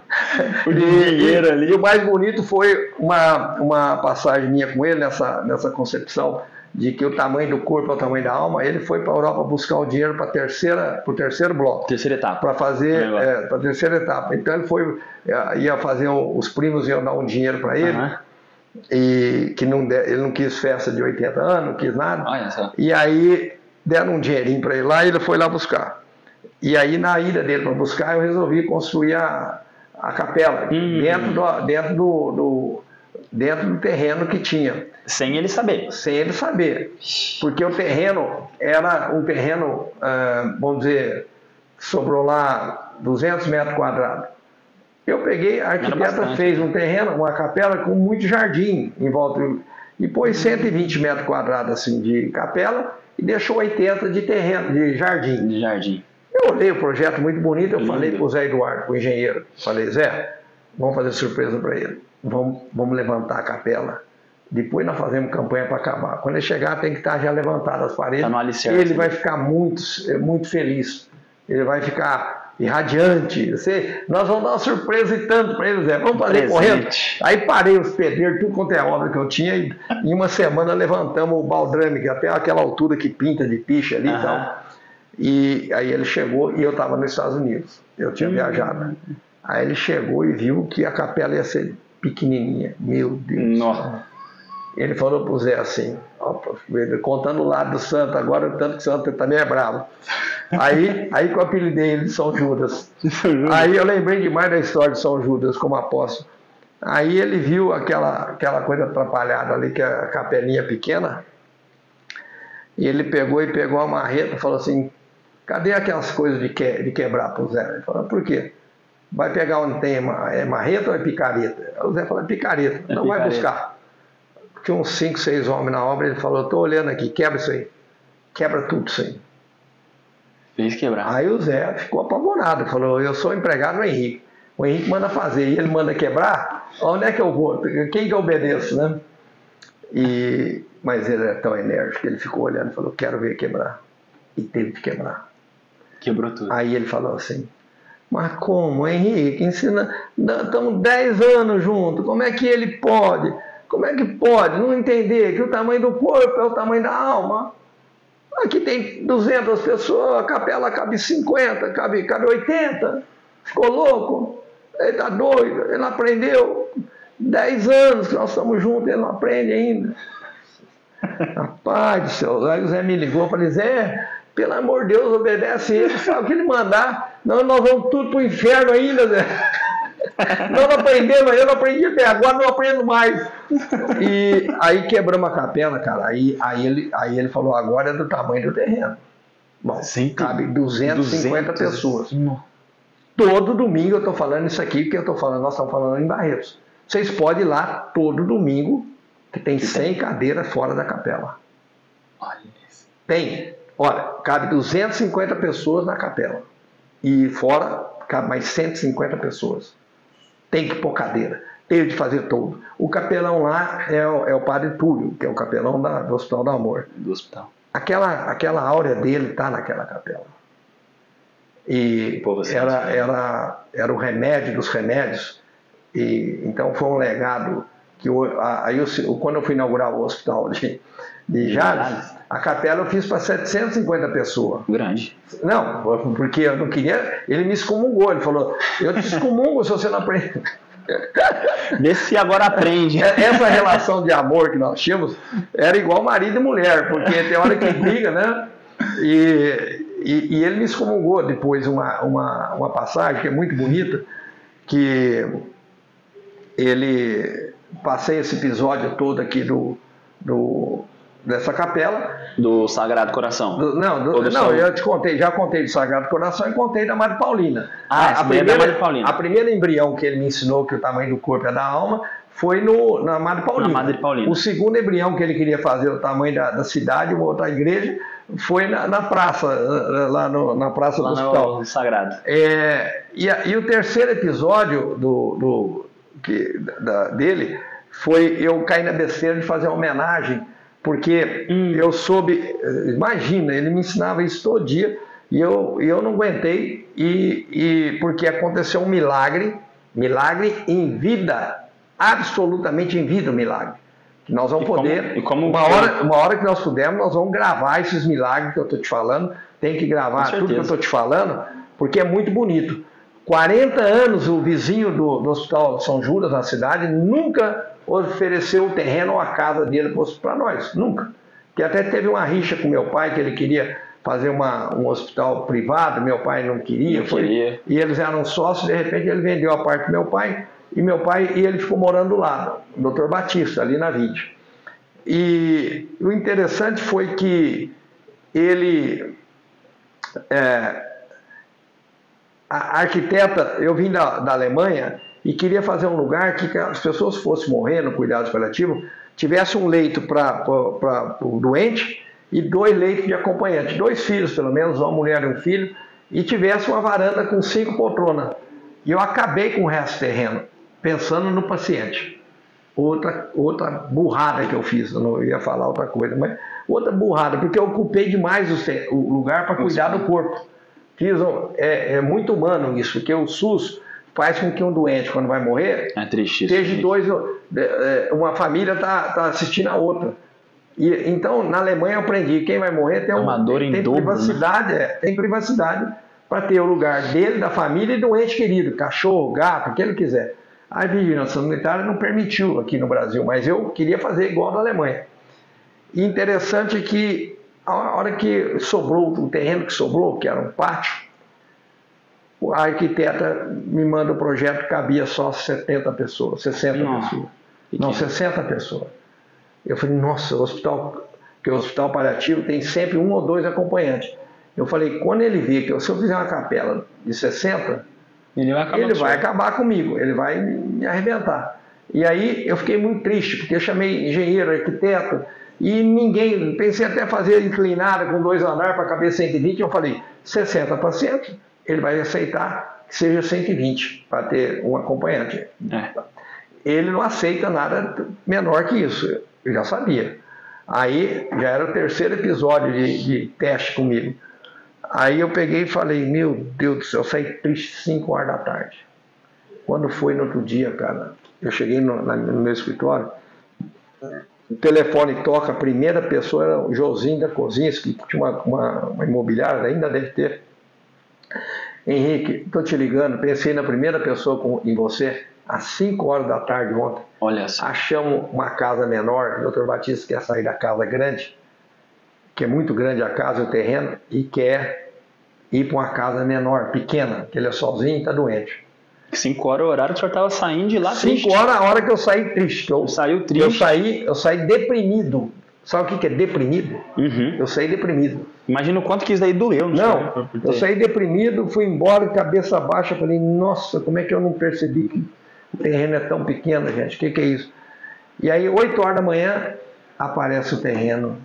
o dinheiro ali. E o mais bonito foi uma passagem minha com ele nessa concepção de que o tamanho do corpo é o tamanho da alma. Ele foi para a Europa buscar o dinheiro para o terceiro bloco. Terceira etapa. Para fazer para a terceira etapa. Então ele ia fazer, os primos iam dar um dinheiro para ele. E que ele não quis festa de 80 anos, não quis nada. Olha só. E aí deram um dinheirinho para ele lá e ele foi lá buscar. E aí na ida dele para buscar eu resolvi construir a capela dentro do terreno que tinha. Sem ele saber. Sem ele saber. Porque o terreno era um terreno, vamos dizer, sobrou lá 200 metros quadrados. Eu peguei, a arquiteta fez um terreno, uma capela com muito jardim em volta, e pôs 120 metros quadrados assim, de capela e deixou 80 de terreno, de jardim. Eu olhei o projeto muito bonito, eu falei para o Zé Eduardo, o engenheiro, falei, Zé, vamos fazer surpresa para ele, vamos levantar a capela. Depois nós fazemos campanha para acabar. Quando ele chegar, tem que estar já levantado as paredes. Tá no alicerce. Ele vai ficar muito feliz. Ele vai ficar irradiante. Nós vamos dar uma surpresa e tanto para ele, Zé. Vamos fazer correndo. Aí parei os pedreiros, tudo quanto é obra que eu tinha, e em uma semana levantamos o baldrame, que até aquela altura que pinta de picha ali e tal. E aí ele chegou e eu estava nos Estados Unidos. Eu tinha viajado. Aí ele chegou e viu que a capela ia ser pequenininha. Meu Deus. Nossa. Ele falou pro Zé assim, contando o lado do santo, agora tanto que o santo também é bravo. Aí que eu apelidei ele de São Judas. Aí eu lembrei demais da história de São Judas como apóstolo. Aí ele viu aquela coisa atrapalhada ali, que é a capelinha pequena, e ele pegou a marreta e falou assim, cadê aquelas coisas de quebrar pro Zé? Ele falou, por quê? Vai pegar onde tem marreta ou é picareta? Aí o Zé falou, picareta. Não vai buscar. Tinha uns 5, 6 homens na obra, ele falou, estou olhando aqui, quebra isso aí. Quebra tudo isso aí. Fez quebrar. Aí o Zé ficou apavorado, falou, eu sou empregado do Henrique. O Henrique manda fazer e ele manda quebrar, onde é que eu vou? Quem que eu obedeço, né? Mas ele é tão enérgico que ele ficou olhando e falou, quero ver quebrar. E teve que quebrar. Quebrou tudo. Aí ele falou assim, mas como, Henrique? Estamos 10 anos juntos, como é que ele pode? Como é que pode não entender que o tamanho do corpo é o tamanho da alma? Aqui tem 200 pessoas, a capela cabe 50, cabe 80. Ficou louco? Ele está doido, ele não aprendeu. 10 anos que nós estamos juntos, ele não aprende ainda. Rapaz do céu, aí o Zé me ligou, falei, Zé, pelo amor de Deus, obedece ele, sabe o que ele mandar. Não, nós vamos tudo para o inferno ainda, Zé. Nós não aprendemos, eu não aprendi até agora, não aprendo mais. E aí quebramos a capela, cara. Aí ele falou, agora é do tamanho do terreno. Bom, cabe 250 pessoas. Todo domingo eu estou falando isso aqui, porque nós estamos falando em Barretos. Vocês podem ir lá todo domingo, que tem 100 cadeiras fora da capela. Olha isso. Tem. Olha, cabe 250 pessoas na capela. E fora, cabe mais 150 pessoas. Tem que pôr cadeira, tem de fazer tudo. O capelão lá é o Padre Túlio, que é o capelão do Hospital do Amor. Do hospital. Aquela áurea dele está naquela capela. E era o remédio dos remédios. E então foi um legado que quando eu fui inaugurar o hospital de Jales, a capela eu fiz para 750 pessoas. Grande. Não, porque eu não queria. Ele me excomungou. Ele falou: eu te excomungo se você não aprende. Vê se agora aprende. Essa relação de amor que nós tínhamos era igual marido e mulher, porque tem hora que briga, né? E ele me excomungou depois uma passagem que é muito bonita, que passei esse episódio todo aqui dessa capela. Do Sagrado Coração? Eu te contei, já contei do Sagrado Coração e contei da Madre Paulina. A Madre Paulina. A primeira embrião que ele me ensinou que o tamanho do corpo é da alma foi na Madre Paulina. Na Madre Paulina. O segundo embrião que ele queria fazer o tamanho da cidade, uma outra igreja, foi na praça, na praça do hospital. No Sagrado. E o terceiro episódio dele foi eu cair na besteira de fazer uma homenagem, porque eu soube, imagina, ele me ensinava isso todo dia e eu não aguentei, porque aconteceu um milagre em vida, absolutamente em vida o milagre. Que nós vamos poder, uma hora que nós pudermos, nós vamos gravar esses milagres que eu estou te falando, tem que gravar tudo que eu estou te falando, porque é muito bonito. 40 anos o vizinho do Hospital São Judas, na cidade, nunca ofereceu o terreno ou a casa dele para nós, nunca. Que até teve uma rixa com meu pai, que ele queria fazer um hospital privado, meu pai não queria, e eles eram sócios, de repente ele vendeu a parte do meu pai, e ele ficou morando lá, o Dr. Batista, ali na Vide. E o interessante foi que ele... a arquiteta, eu vim da Alemanha e queria fazer um lugar que as pessoas fossem morrer no cuidado paliativo, tivesse um leito para o doente e 2 leitos de acompanhante, 2 filhos pelo menos, uma mulher e um filho, e tivesse uma varanda com 5 poltronas. E eu acabei com o resto do terreno, pensando no paciente. Outra burrada que eu fiz, eu não ia falar outra coisa, mas outra burrada, porque eu ocupei demais o lugar para cuidar do corpo. É muito humano isso, porque o SUS faz com que um doente, quando vai morrer, esteja uma família está assistindo a outra. Então, na Alemanha eu aprendi, quem vai morrer tem privacidade, tem privacidade para ter o lugar dele, da família e do ente querido, cachorro, gato, o que ele quiser. A vigilância sanitária não permitiu aqui no Brasil, mas eu queria fazer igual na Alemanha. E interessante que a hora que sobrou, o terreno que sobrou, que era um pátio, a arquiteta me manda o projeto, cabia só 70 pessoas, 60 pessoas. Não, 60 pessoas. Eu falei, nossa, o hospital paliativo tem sempre 1 ou 2 acompanhantes. Eu falei, quando ele vê que se eu fizer uma capela de 60, ele vai acabar comigo, ele vai me arrebentar. E aí eu fiquei muito triste, porque eu chamei engenheiro, arquiteto, e ninguém, pensei até fazer inclinada com 2 andares para caber 120, eu falei, 60 pacientes, ele vai aceitar que seja 120 para ter um acompanhante. Ele não aceita nada menor que isso, eu já sabia. Aí já era o 3º episódio de teste comigo. Aí eu peguei e falei, meu Deus do céu, eu saí triste 5 horas da tarde. Quando foi no outro dia, cara, eu cheguei no meu escritório, o telefone toca, a primeira pessoa era o Josinho da Kozinski, que tinha uma imobiliária, ainda deve ter. Henrique, estou te ligando, pensei na primeira pessoa em você, às 5 horas da tarde ontem. Olha só. Achamos uma casa menor, o Dr. Batista quer sair da casa grande, que é muito grande a casa, o terreno, e quer ir para uma casa menor, pequena, que ele é sozinho e está doente. 5 horas o horário que o senhor estava saindo de lá 5 triste. 5 horas a hora que eu saí triste. Saiu triste. Eu saí deprimido. Sabe o que é deprimido? Uhum. Eu saí deprimido. Imagina o quanto que isso daí doeu. Não, eu saí deprimido, fui embora, cabeça baixa, falei, nossa, como é que eu não percebi que o terreno é tão pequeno, gente? O que é isso? E aí, 8 horas da manhã, aparece o terreno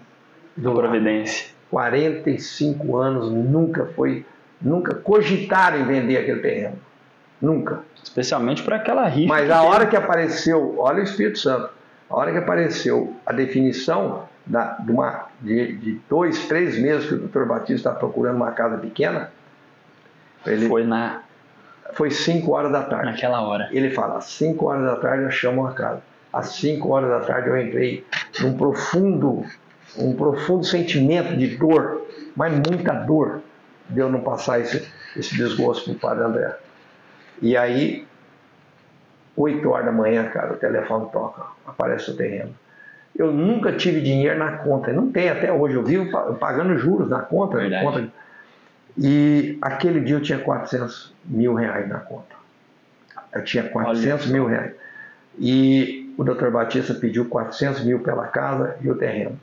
do Providência. 45 anos, nunca cogitaram em vender aquele terreno. Nunca. Especialmente para aquela rixa. Mas a hora que apareceu, olha o Espírito Santo, a hora que apareceu a definição de 2, 3 meses que o Dr. Batista está procurando uma casa pequena, foi 5 horas da tarde. Naquela hora. Ele fala, às 5 horas da tarde eu chamo uma casa. Às 5 horas da tarde eu entrei num profundo sentimento de dor, mas muita dor, de eu não passar esse desgosto para o Padre André. E aí, 8 horas da manhã, cara, o telefone toca, aparece o terreno. Eu nunca tive dinheiro na conta, não tem até hoje, eu vivo pagando juros na conta. E aquele dia eu tinha 400 mil reais na conta. Eu tinha 400 mil reais. E o Dr. Batista pediu 400 mil pela casa e o terreno.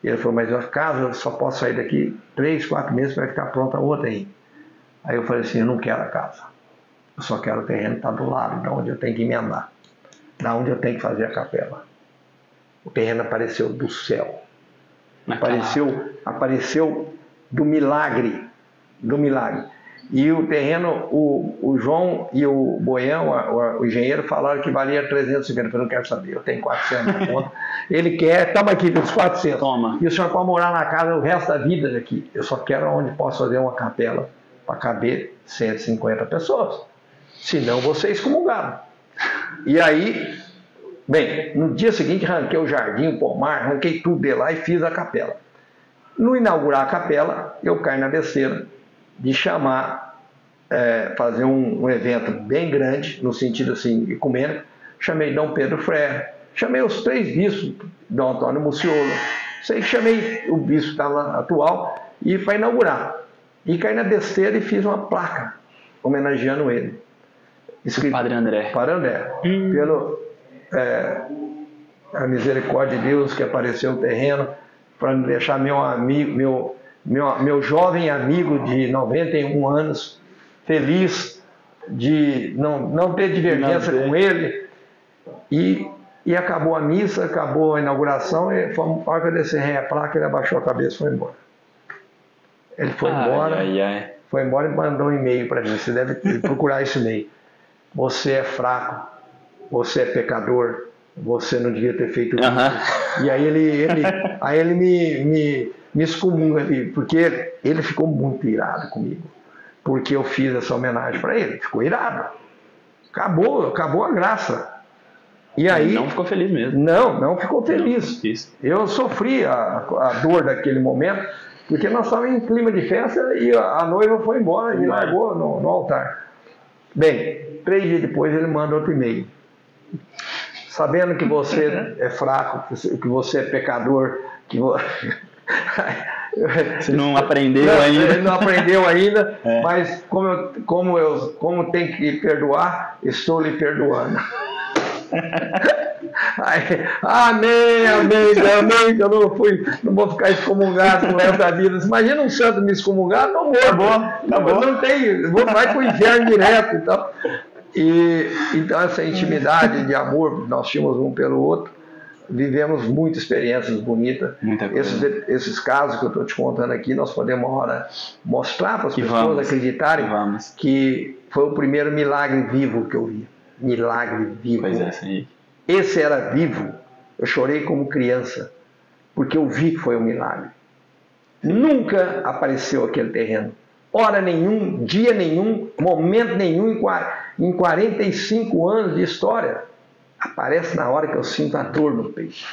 E ele falou, mas a casa eu só posso sair daqui 3, 4 meses para ficar pronta outra aí. Aí eu falei assim, eu não quero a casa. Eu só quero o terreno que está do lado, de onde eu tenho que emendar. Da onde eu tenho que fazer a capela. O terreno apareceu do céu. Apareceu do milagre. Do milagre. E o terreno, o João e o Boião, o engenheiro, falaram que valia 350. Eu não quero saber, eu tenho 400 na conta. Ele quer, toma aqui, os 400. Toma. E o senhor pode morar na casa o resto da vida aqui. Eu só quero onde posso fazer uma capela para caber 150 pessoas. Senão você é excomungado. E aí, bem, no dia seguinte arranquei o jardim, o pomar, arranquei tudo de lá e fiz a capela. No inaugurar a capela, eu caí na besteira de chamar, fazer um evento bem grande, no sentido assim, ecumênico. Chamei Dom Pedro Frère, chamei os 3 bispos, Dom Antônio Muciolo, chamei o bispo atual e para inaugurar. E caí na besteira e fiz uma placa homenageando ele. Escrito, Padre André. Padre André. Pelo a misericórdia de Deus que apareceu no terreno, para deixar meu amigo, meu jovem amigo de 91 anos feliz de não ter divergência com ele. E acabou a missa, acabou a inauguração, e a hora que eu descerrei a placa, ele abaixou a cabeça e foi embora. Ele foi embora, foi embora e mandou um e-mail para mim. Você deve procurar esse e-mail. Você é fraco, você é pecador, você não devia ter feito isso. E aí ele me excomunga ali, porque ele ficou muito irado comigo, porque eu fiz essa homenagem para ele. Ficou irado. Acabou a graça. E aí não ficou feliz mesmo. Não ficou feliz. Eu sofri a dor daquele momento, porque nós estávamos em clima de festa e a noiva foi embora e me largou no altar. Bem, 3 dias depois ele manda outro e-mail. Sabendo que você é fraco, que você é pecador, que você não aprendeu ainda. Ele não aprendeu ainda, mas como tem que perdoar, estou lhe perdoando. Aí, amém, que eu não vou ficar excomungado com essa vida. Imagina um santo me excomungado, não morro. Acabou. Não tem, vai para o inferno direto. Então essa intimidade de amor, nós tínhamos um pelo outro, vivemos muitas experiências bonitas. Esses casos que eu estou te contando aqui, nós podemos uma hora mostrar para as pessoas acreditarem que foi o primeiro milagre vivo que eu vi. Milagre vivo. Pois é, sim. Esse era vivo. Eu chorei como criança, porque eu vi que foi um milagre. Nunca apareceu aquele terreno. Hora nenhum, dia nenhum, momento nenhum em 45 anos de história. Aparece na hora que eu sinto a dor no peito.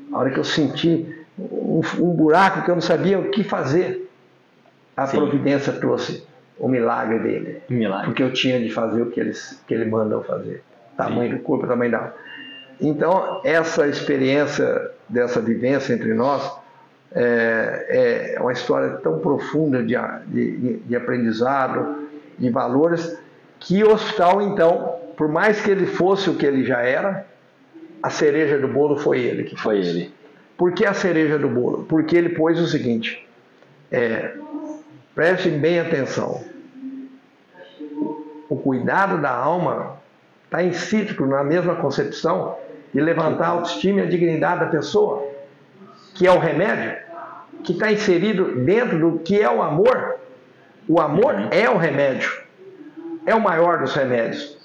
Na hora que eu senti um buraco que eu não sabia o que fazer. A providência trouxe o milagre dele. Porque eu tinha de fazer o que ele manda eu fazer. Tamanho do corpo, tamanho da alma. Então, essa experiência dessa vivência entre nós é uma história tão profunda de aprendizado, de valores, que o hospital, então, por mais que ele fosse o que ele já era, a cereja do bolo foi ele que foi ele. Por que a cereja do bolo? Porque ele pôs o seguinte, prestem bem atenção, o cuidado da alma está inscrito na mesma concepção de levantar a autoestima e a dignidade da pessoa, que é o remédio, que está inserido dentro do que é o amor. O amor é o remédio, é o maior dos remédios.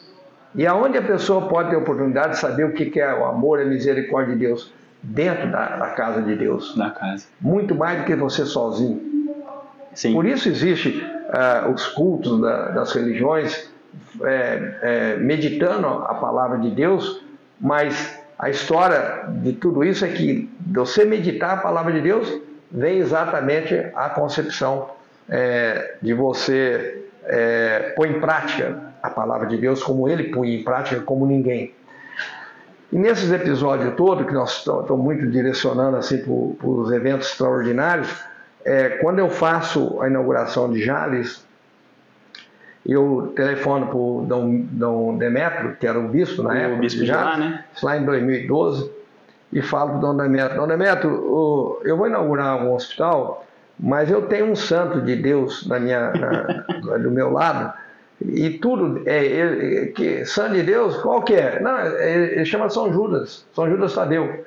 E aonde a pessoa pode ter a oportunidade de saber o que é o amor e a misericórdia de Deus? Dentro da casa de Deus. Da casa. Muito mais do que você sozinho. Sim. Por isso existe os cultos das religiões meditando a palavra de Deus, mas a história de tudo isso é que de você meditar a palavra de Deus vem exatamente a concepção de você pôr em prática a palavra de Deus como ele põe em prática, como ninguém. E nesses episódios todos, que nós estamos muito direcionando assim, para os eventos extraordinários, quando eu faço a inauguração de Jales, eu telefono para o Dom Demétrio, que era o bispo na época, o bispo de lá, né? lá em 2012, e falo para o Dom Demétrio: Dom Demétrio, eu vou inaugurar um hospital, mas eu tenho um santo de Deus do meu lado, e tudo, santo de Deus, qual que é? Não, ele chama São Judas Tadeu.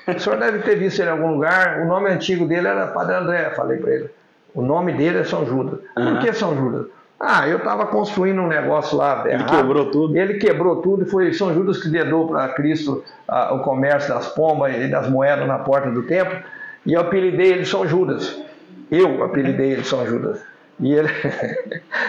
O senhor deve ter visto ele em algum lugar, o nome antigo dele era Padre André, falei para ele. O nome dele é São Judas. Por que São Judas? Eu estava construindo um negócio lá. Ele quebrou tudo. Ele quebrou tudo, e foi São Judas que dedou para Cristo o comércio das pombas e das moedas na porta do templo, e eu apelidei ele São Judas. Eu apelidei ele São Judas. E ele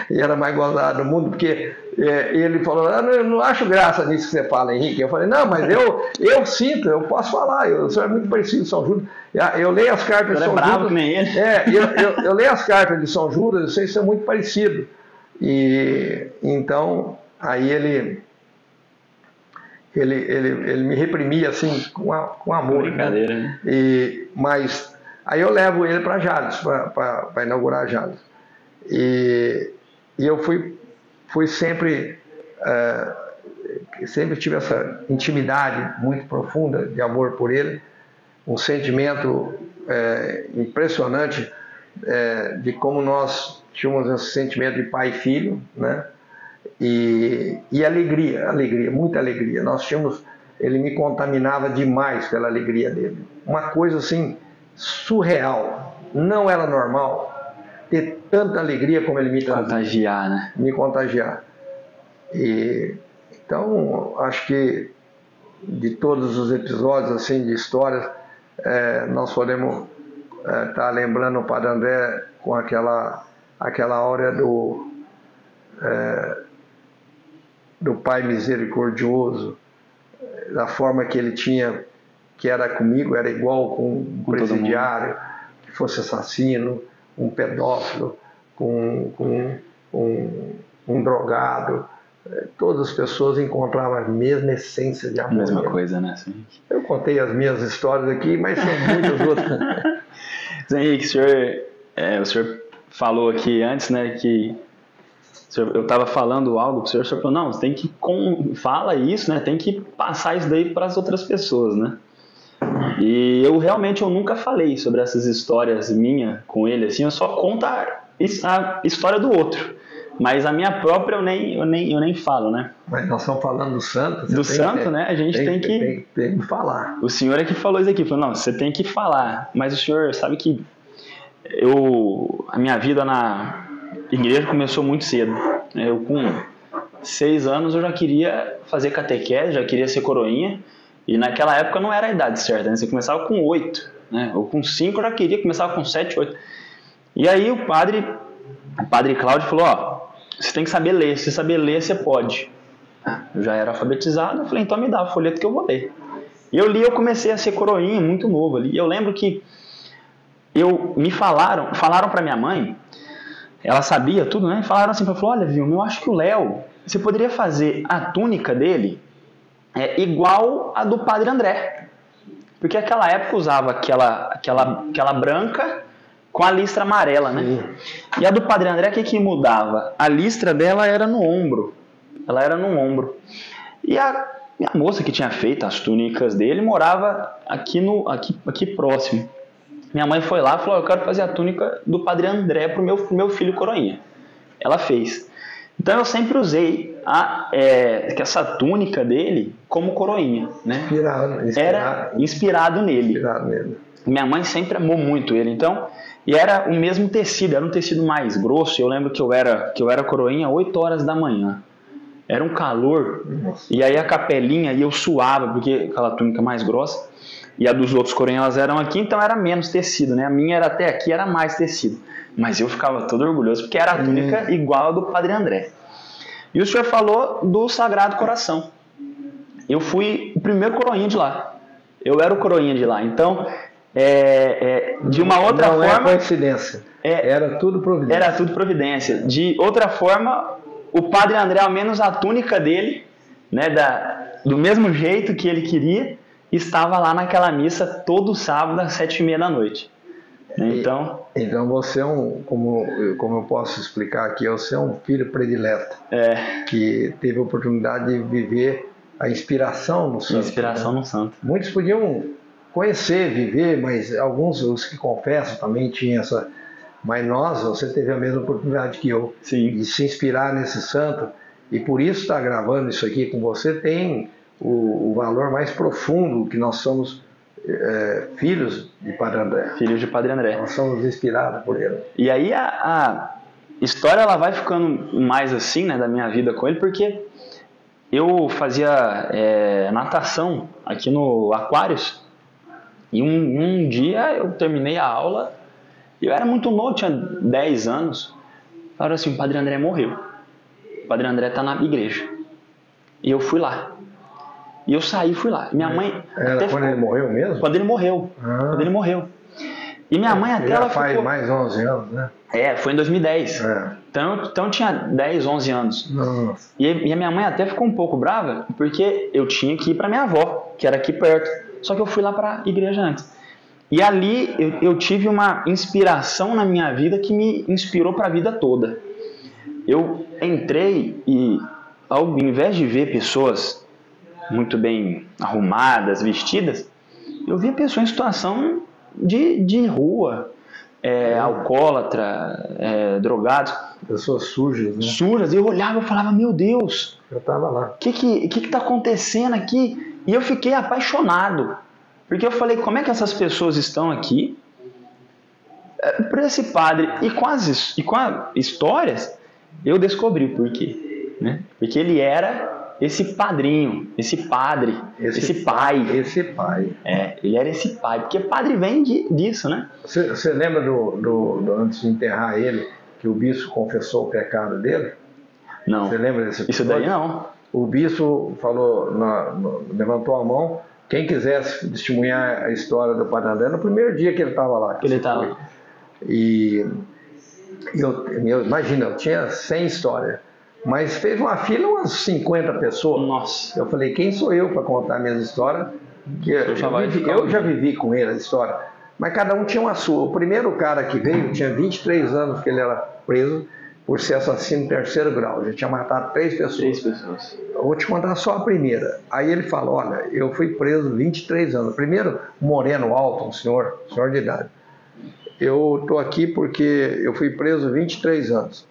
e era mais gozado do mundo, porque ele falou: eu não acho graça nisso que você fala, Henrique. Eu falei: não, mas eu sinto, eu posso falar, o senhor é muito parecido com São Judas. Eu leio as cartas de São Judas. Bravo que nem ele. Eu leio as cartas de São Judas, eu sei que são muito parecidos. E então, aí ele me reprimia assim, com amor. Brincadeira, né? Mas aí eu levo ele para Jales, para inaugurar Jales. E eu fui sempre tive essa intimidade muito profunda de amor por ele, um sentimento impressionante de como nós tínhamos esse sentimento de pai e filho, né? E alegria, muita alegria. Ele me contaminava demais pela alegria dele, uma coisa assim surreal, não era normal ter tanta alegria como ele me trazia. Contagiar, né? Me contagiar. Então, acho que de todos os episódios assim de histórias, nós podemos estar lembrando o Padre André com aquela áurea do Pai misericordioso, da forma que ele tinha, que era comigo, era igual com um presidiário, que fosse assassino, um pedófilo, com um drogado. Todas as pessoas encontravam a mesma essência de amor. A mesma coisa, né? Sim. Eu contei as minhas histórias aqui, mas são muitas outras. Zé Henrique, o senhor falou aqui antes, né, que eu estava falando algo para o senhor falou: não, você tem que fala isso, né? Tem que passar isso daí para as outras pessoas, né? E eu nunca falei sobre essas histórias minha com ele, assim, eu só conto a história do outro, mas a minha própria eu nem falo, né? Mas nós estamos falando do santo. Do santo, né? A gente tem que falar. O senhor é que falou isso aqui, falou: não, você tem que falar, mas o senhor sabe que a minha vida na igreja começou muito cedo. Eu com 6 anos eu já queria fazer catequese, já queria ser coroinha. E naquela época não era a idade certa, né? Você começava com 8, né? Ou com 5 eu já queria, começava com 7, 8. E aí o padre Cláudio falou: você tem que saber ler, se saber ler você pode. Eu já era alfabetizado, eu falei: então me dá o folheto que eu vou ler. E eu li, eu comecei a ser coroinha, muito novo ali. E eu lembro que falaram pra minha mãe, ela sabia tudo, né? Falaram assim, falou: olha, Vilma, eu acho que o Léo, você poderia fazer a túnica dele igual a do Padre André, porque naquela época usava aquela branca com a listra amarela, né? Sim. E a do Padre André, o que mudava? A listra dela era no ombro, e a moça que tinha feito as túnicas dele morava aqui próximo. Minha mãe foi lá e falou: eu quero fazer a túnica do Padre André pro meu filho coroinha. Ela fez. Então eu sempre usei essa túnica dele como coroinha, né? Era inspirado nele. Minha mãe sempre amou muito ele, então, e era o mesmo tecido, era um tecido mais grosso. Eu lembro que eu era coroinha 8 horas da manhã. Era um calor. Nossa. E aí a capelinha, e eu suava, porque aquela túnica mais grossa, e a dos outros coroinhas elas eram aqui, então era menos tecido, né? A minha era até aqui, era mais tecido. Mas eu ficava todo orgulhoso, porque era a túnica igual a do Padre André. E o senhor falou do Sagrado Coração. Eu fui o primeiro coroinha de lá. Eu era o coroinha de lá. Então, de uma outra forma... Não é coincidência. Era tudo providência. Era tudo providência. De outra forma, o Padre André, ao menos a túnica dele, né, do mesmo jeito que ele queria, estava lá naquela missa todo sábado às 7h30 da noite. Então você é como eu posso explicar aqui, você é um filho predileto, que teve a oportunidade de viver a inspiração no santo. Inspiração no santo. Muitos podiam conhecer, viver, mas alguns, os que confessam, também tinham essa... Mas você teve a mesma oportunidade que eu. Sim. De se inspirar nesse santo, e por isso estar gravando isso aqui com você tem o valor mais profundo, que nós somos filhos de Padre André. Filhos de Padre André. Nós somos inspirados por ele. E aí a história ela vai ficando mais assim, né, da minha vida com ele, porque eu fazia natação aqui no Aquários, e um dia eu terminei a aula, e eu era muito novo, tinha 10 anos, falaram assim, o Padre André morreu. O Padre André está na igreja. E eu fui lá. E eu saí e fui lá. Minha mãe... Era quando ele morreu mesmo? Quando ele morreu. Quando ele morreu. E minha mãe até... Já faz mais 11 anos, né? Foi em 2010. Então eu tinha 10, 11 anos. Nossa. E a minha mãe até ficou um pouco brava, porque eu tinha que ir para minha avó, que era aqui perto. Só que eu fui lá para a igreja antes. E ali eu tive uma inspiração na minha vida que me inspirou para a vida toda. Eu entrei e, ao invés de ver pessoas muito bem arrumadas, vestidas, eu via pessoas em situação de rua, alcoólatra, drogados. Pessoas sujas, né? Sujas. E eu olhava e falava, meu Deus, eu estava lá. O que está acontecendo aqui? E eu fiquei apaixonado. Porque eu falei, como é que essas pessoas estão aqui? Por esse padre. E com as histórias, eu descobri o porquê. Né? Porque ele era esse padrinho, esse padre, esse pai. Esse pai. Ele era esse pai. Porque padre vem disso, né? Você lembra antes de enterrar ele, que o bispo confessou o pecado dele? Não. Você lembra desse episódio? Isso daí não. O bispo falou, levantou a mão. Quem quisesse testemunhar a história do Padre André, no primeiro dia que ele estava lá. Ele estava. E imagina, eu tinha 100 histórias, mas fez uma fila umas 50 pessoas. Nossa. Eu falei, quem sou eu para contar minhas histórias? Eu já vivi com ele a história, mas cada um tinha uma sua. O primeiro cara que veio tinha 23 anos que ele era preso por ser assassino em 3º grau. Já tinha matado 3 pessoas. 3 pessoas. Eu vou te contar só a primeira. Aí ele falou, olha, eu fui preso 23 anos. Primeiro, moreno alto, um senhor de idade. Eu estou aqui porque eu fui preso 23 anos.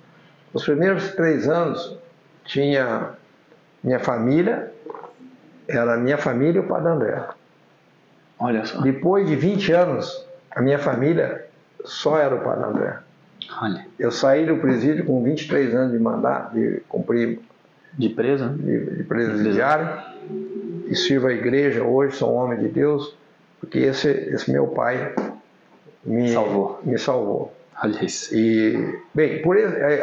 Os primeiros 3 anos tinha minha família, era a minha família e o Padre André. Olha só. Depois de 20 anos, a minha família só era o Padre André. Olha. Eu saí do presídio com 23 anos de mandato, de cumprir... De preso? De presidiário. E sirvo a igreja hoje, sou um homem de Deus, porque esse meu pai me salvou. Olha isso. E, bem,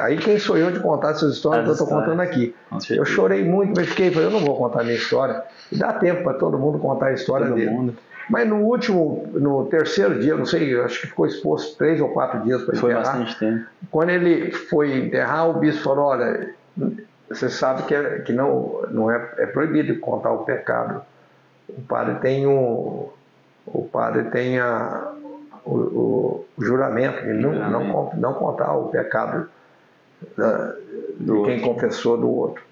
aí quem sou eu de contar essas histórias que eu estou contando aqui? Eu chorei muito, mas falei, eu não vou contar a minha história. E dá tempo para todo mundo contar a história dele. Mas no 3º dia, não sei, eu acho que ficou exposto 3 ou 4 dias para enterrar. Foi bastante tempo. Quando ele foi enterrar, o bispo falou, olha, você sabe que não é proibido contar o pecado. O padre tem o juramento de não contar o pecado de quem confessou do outro.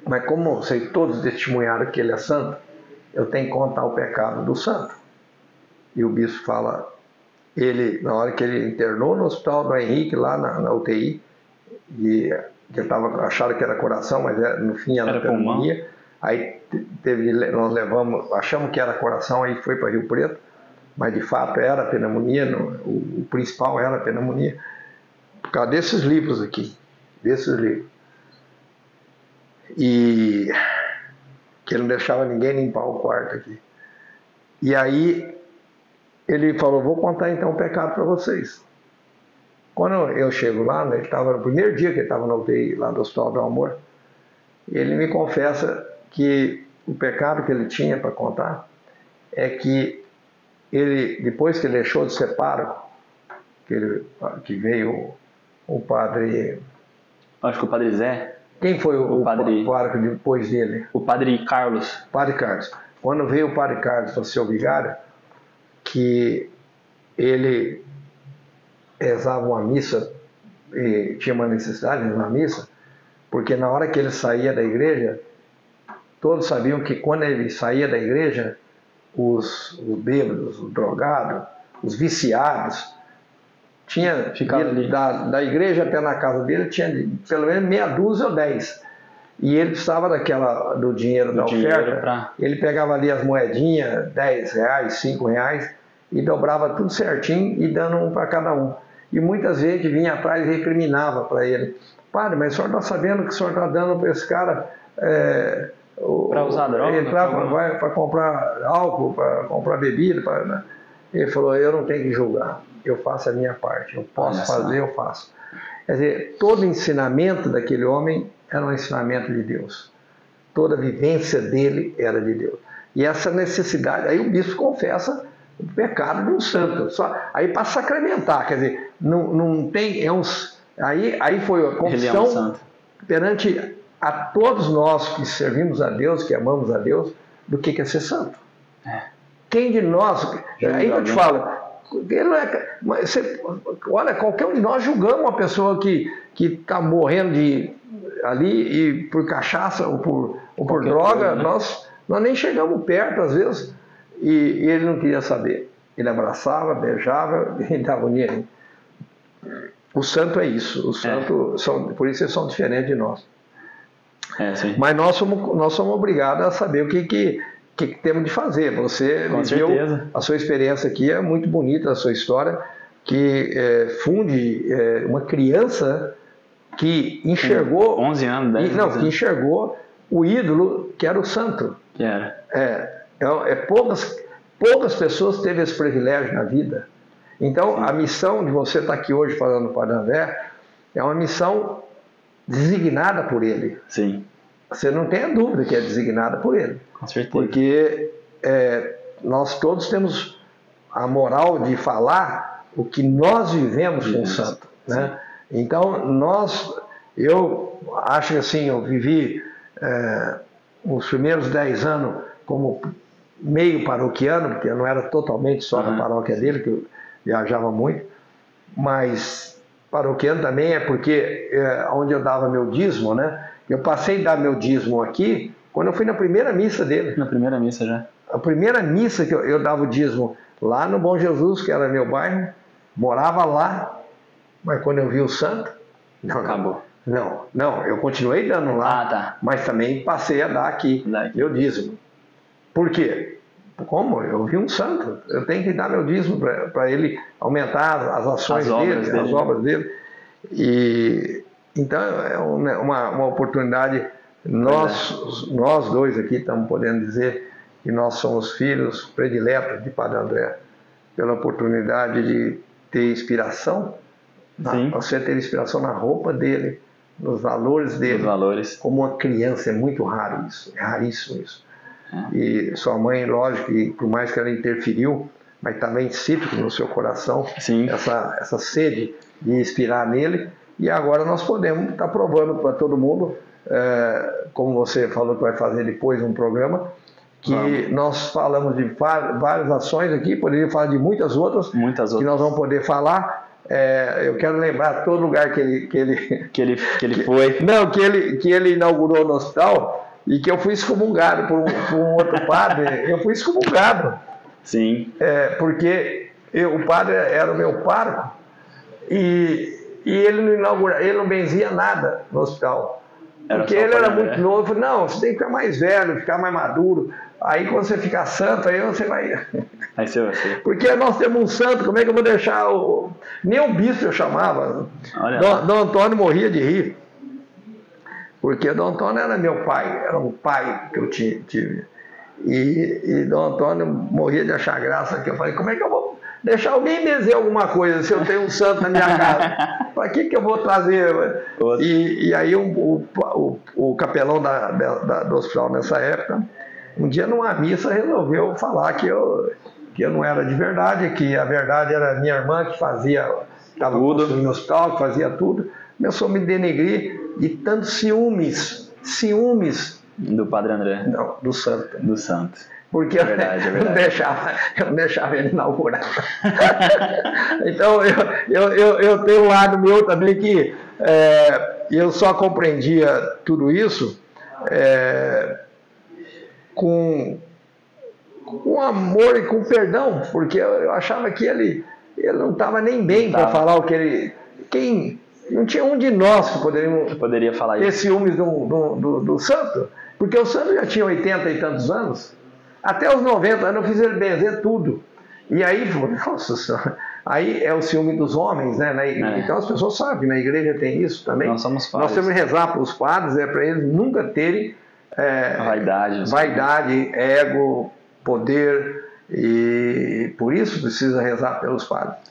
Mas como todos testemunharam que ele é santo, eu tenho que contar o pecado do santo. E o bispo fala, na hora que ele internou no hospital do Henrique, lá na UTI, que acharam que era coração, mas no fim era pneumonia. Aí nós achamos que era coração, aí foi para Rio Preto, mas de fato era pneumonia, o principal era pneumonia, por causa desses livros aqui, E que ele não deixava ninguém limpar o quarto aqui. E aí ele falou, vou contar então o pecado para vocês. Quando eu chego lá, ele estava no primeiro dia que ele estava na UTI, lá do Hospital do Amor, ele me confessa que o pecado que ele tinha para contar é que ele, depois que ele deixou de ser pároco, que veio o padre... Acho que o padre Zé. Quem foi o pároco depois dele? O padre Carlos. Padre Carlos. Quando veio o padre Carlos para ser o vigário, que ele rezava uma missa, e tinha uma necessidade de uma missa, porque na hora que ele saía da igreja, todos sabiam que quando ele saía da igreja, os bêbados, os drogados, os viciados, tinha da igreja até na casa dele, tinha pelo menos meia dúzia ou 10. E ele precisava do dinheiro da oferta, ele pegava ali as moedinhas, R$10, R$5, e dobrava tudo certinho e dando um para cada um. E muitas vezes vinha atrás e recriminava para ele: padre, mas o senhor está sabendo que o senhor está dando para esse cara para usar droga? Para comprar álcool, para comprar bebida. Né? Ele falou: eu não tenho que julgar, eu faço a minha parte, eu posso fazer, eu faço. Quer dizer, todo ensinamento daquele homem era um ensinamento de Deus. Toda a vivência dele era de Deus. E essa necessidade, aí o bispo confessa o pecado de um santo. Aí para sacramentar, quer dizer, não tem... Aí foi a confissão perante a todos nós que servimos a Deus, que amamos a Deus, do que é ser santo. Quem de nós... Aí eu te falo, ele não é, olha, qualquer um de nós julgamos uma pessoa que está morrendo ali e por cachaça ou por droga, né? nós nem chegamos perto às vezes, e ele não queria saber. Ele abraçava, beijava e dava o dinheiro. O santo é isso. O santo por isso eles são diferentes de nós. Mas nós somos obrigados a saber o que temos de fazer. Você viveu, a sua experiência aqui é muito bonita, a sua história, que funde uma criança que enxergou... 11 anos, 10 anos. Não, que enxergou o ídolo que era o santo. Que era. Poucas pessoas teve esse privilégio na vida. Então, a missão de você estar aqui hoje falando para o Padre André é uma missão designada por ele. Sim. Você não tem a dúvida que é designada por ele. Com certeza. Porque nós todos temos a moral de falar o que nós vivemos com o santo. Né? Então, eu acho que assim, eu vivi os primeiros 10 anos como meio paroquiano, porque eu não era totalmente só na paróquia dele, que eu viajava muito, mas paroquiano também é porque onde eu dava meu dízimo, né? Eu passei a dar meu dízimo aqui quando eu fui na primeira missa dele. Na primeira missa já? A primeira missa que eu dava o dízimo lá no Bom Jesus, que era meu bairro, morava lá, mas quando eu vi o santo, não, acabou. Não, eu continuei dando lá, mas também passei a dar aqui meu dízimo. Por quê? Como? Eu vi um santo, eu tenho que dar meu dízimo para ele aumentar as ações dele, as obras dele. E então é uma oportunidade. Nós dois aqui estamos podendo dizer que nós somos filhos prediletos de Padre André, pela oportunidade de ter inspiração. Você ter inspiração na roupa dele, nos valores dele. Como uma criança, é muito raro isso, é raríssimo isso. E sua mãe, lógico, que por mais que ela interferiu, mas estava insípido no seu coração essa sede de inspirar nele. E agora nós podemos estar provando para todo mundo, como você falou que vai fazer depois um programa, que nós falamos de várias ações aqui, poderia falar de muitas outras que nós vamos poder falar. Eu quero lembrar todo lugar que ele foi. Não, que ele inaugurou no hospital. E que eu fui excomungado por um outro padre. Eu fui excomungado. Sim. Porque o padre era o meu pároco e ele não benzia nada no hospital. Porque ele era muito novo. Eu falei: não, você tem que ficar mais velho, ficar mais maduro. Aí quando você ficar santo, aí você vai... Aí você vai ser. Porque nós temos um santo, como é que eu vou deixar nem o bispo eu chamava. Dom Antônio morria de rir. Porque Dom Antônio era meu pai, era um pai que eu tive. E Dom Antônio morria de achar graça, que eu falei: como é que eu vou deixar alguém benzer alguma coisa se eu tenho um santo na minha casa? Para que eu vou trazer? E aí o capelão do hospital nessa época, um dia numa missa resolveu falar que eu não era de verdade, que a verdade era minha irmã que fazia, estava no hospital, que fazia tudo. Começou a me denegrir de tantos ciúmes do Padre André. Não, do santo. porque verdade. eu não deixava ele inaugurar. Então, eu tenho um lado meu também que eu só compreendia tudo isso com amor e com perdão, porque eu achava que ele não estava nem bem para falar o que ele... Não tinha um de nós que poderia falar ter ciúmes do santo, porque o santo já tinha 80 e tantos anos. Até os 90 anos eu fiz ele benzer tudo. E aí, nossa senhora, aí é o ciúme dos homens, né? Então as pessoas sabem que na igreja tem isso também. Nós somos padres. Nós temos que rezar para os padres, para eles nunca terem vaidade, ego, poder, e por isso precisa rezar pelos padres.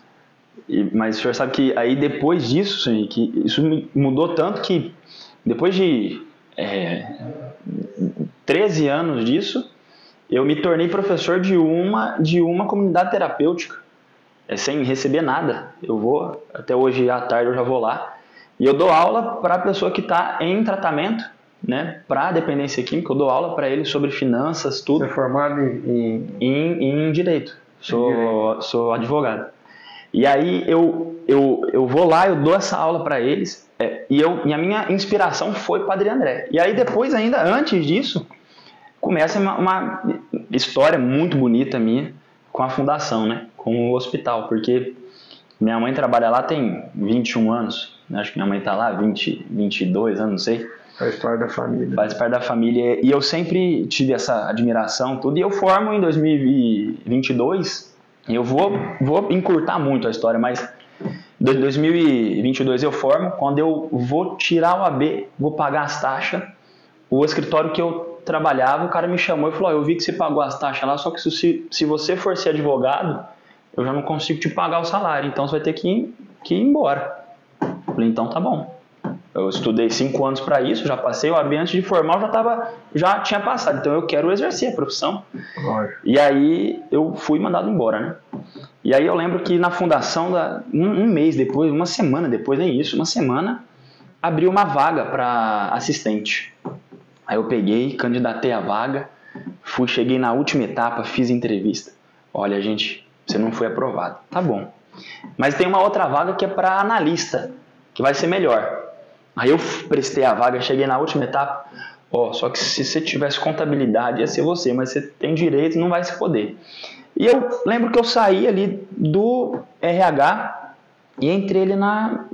Mas o senhor sabe que aí depois disso, senhor, que isso mudou tanto que depois de 13 anos disso, eu me tornei professor de uma comunidade terapêutica, sem receber nada. Eu vou, até hoje à tarde eu já vou lá, e eu dou aula para a pessoa que está em tratamento, né, para dependência química. Eu dou aula para ele sobre finanças, tudo. Você é formado em direito, sou advogado. E aí eu vou lá, eu dou essa aula para eles, e a minha inspiração foi Padre André. E aí depois ainda, antes disso, começa uma história muito bonita minha com a fundação, né? Com o hospital, porque minha mãe trabalha lá tem 21 anos, acho que minha mãe está lá 22 anos, não sei. Faz parte da família. Faz parte da família, e eu sempre tive essa admiração, tudo, e eu formo em 2022, e eu vou encurtar muito a história, mas em 2022 eu formo. Quando eu vou tirar o AB, vou pagar as taxas, o escritório que eu trabalhava, o cara me chamou e falou: eu vi que você pagou as taxas lá, só que se você for ser advogado, eu já não consigo te pagar o salário, então você vai ter que ir embora. Eu falei: então tá bom. Eu estudei 5 anos para isso, já passei o AB, antes de formar já tinha passado, então eu quero exercer a profissão. E aí eu fui mandado embora, né? E aí eu lembro que na fundação, um mês depois, uma semana depois, nem isso, uma semana, abriu uma vaga para assistente. Aí eu peguei, candidatei a vaga, cheguei na última etapa, fiz entrevista. Olha, gente, você não foi aprovado. Tá bom. Mas tem uma outra vaga que é para analista, que vai ser melhor. Aí eu prestei a vaga, cheguei na última etapa. Só que se você tivesse contabilidade, ia ser você, mas você tem direito, não vai se poder. E eu lembro que eu saí ali do RH e entrei ali na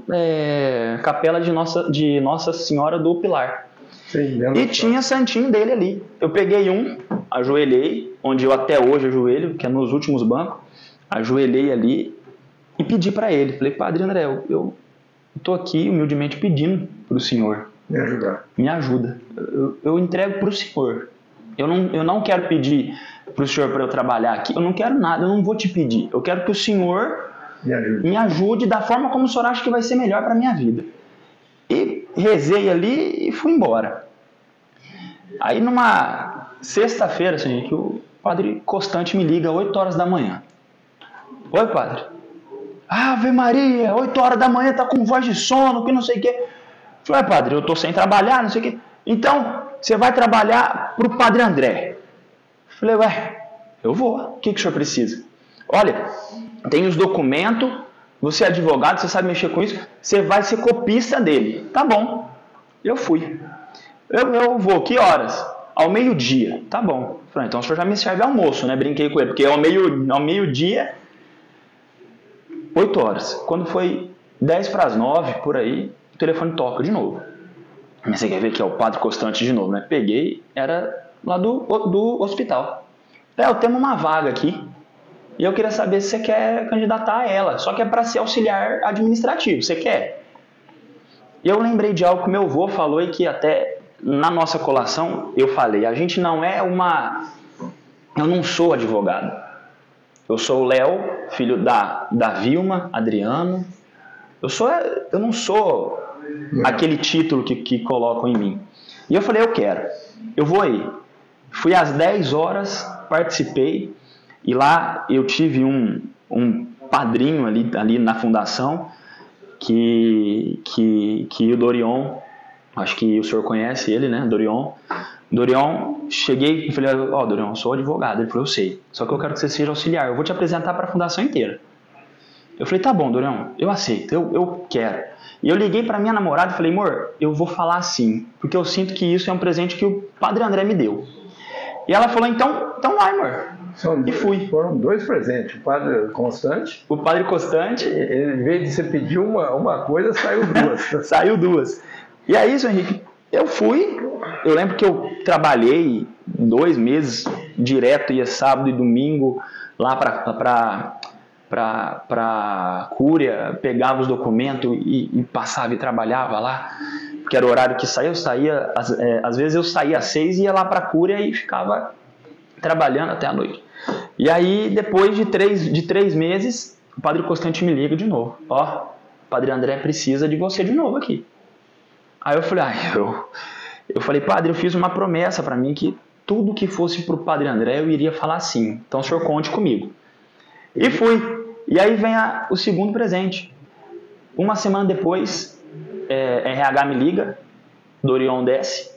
capela de Nossa Senhora do Pilar. Sim, e tinha santinho dele ali. Eu peguei ajoelhei, onde eu até hoje ajoelho, que é nos últimos bancos, ajoelhei ali e pedi para ele. Falei: Padre André, eu estou aqui humildemente pedindo para o senhor me ajuda. Eu entrego para o senhor. Eu não quero pedir para o senhor para eu trabalhar aqui. Eu não quero nada, eu não vou te pedir. Eu quero que o senhor me ajude da forma como o senhor acha que vai ser melhor para a minha vida. E rezei ali e fui embora. Aí numa sexta-feira, assim, que o Padre Constante me liga 8 horas da manhã. Oi, padre. Ave Maria, 8 horas da manhã, tá com voz de sono, que não sei o quê. Falei: padre, eu tô sem trabalhar, não sei o quê. Então, você vai trabalhar pro Padre André. Falei: eu vou. O que o senhor precisa? Olha, tem os documentos, você é advogado, você sabe mexer com isso, você vai ser copista dele. Tá bom. Eu fui. Eu vou, que horas? Ao meio-dia. Tá bom. Falei: então o senhor já me serve almoço, né? Brinquei com ele, porque ao meio-dia... 8 horas. Quando foi 10 para as 9, por aí, o telefone toca de novo. Mas você quer ver que é o Padre Constante de novo, né? Peguei, era lá do hospital. Eu tenho uma vaga aqui e eu queria saber se você quer candidatar a ela. Só que é para ser auxiliar administrativo. Você quer? E eu lembrei de algo que meu avô falou e que até na nossa colação eu falei: a gente não é eu não sou advogado. Eu sou o Léo, filho da Vilma, Adriano. Eu não sou aquele título que colocam em mim. E eu falei: eu quero. Eu vou aí. Fui às 10 horas, participei. E lá eu tive um padrinho ali na fundação que o Dorion acho que o senhor conhece ele, né, Dorion. Dorion, cheguei e falei, Dorion, eu sou advogado. Ele falou, eu sei, só que eu quero que você seja auxiliar, eu vou te apresentar para a fundação inteira. Eu falei, tá bom, Dorion, eu aceito, eu quero. E eu liguei para minha namorada e falei, amor, eu vou falar sim, porque eu sinto que isso é um presente que o Padre André me deu. E ela falou, então vai, amor. E fui. Foram 2 presentes. O Padre Constante. O Padre Constante. Ele, em vez de você pedir uma coisa, saiu 2. Saiu 2. E aí, seu Henrique, eu fui. Eu lembro que eu trabalhei 2 meses direto, ia sábado e domingo lá para Cúria, pegava os documentos e passava e trabalhava lá, porque era o horário que saía. Eu saía, às vezes eu saía às 6 e ia lá para Cúria e ficava trabalhando até a noite. E aí, depois de 3 meses, o Padre Constante me liga de novo. O Padre André precisa de você de novo aqui. Aí eu falei, eu falei, Padre, eu fiz uma promessa para mim que tudo que fosse para o Padre André eu iria falar sim. Então o senhor conte comigo. E fui. E aí vem o segundo presente. Uma semana depois, RH me liga, Dorion desce.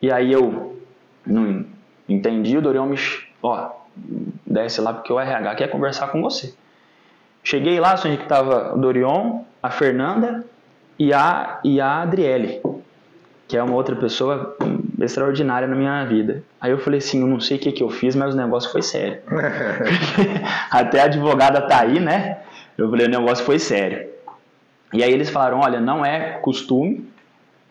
E aí eu não entendi, o Dorion me... desce lá porque o RH quer conversar com você. Cheguei lá, só que estava o Dorion, a Fernanda e a Adriele, que é uma outra pessoa extraordinária na minha vida. Aí eu falei assim, eu não sei o que eu fiz, mas o negócio foi sério. Até a advogada tá aí, né? Eu falei, o negócio foi sério. E aí eles falaram, olha, não é costume,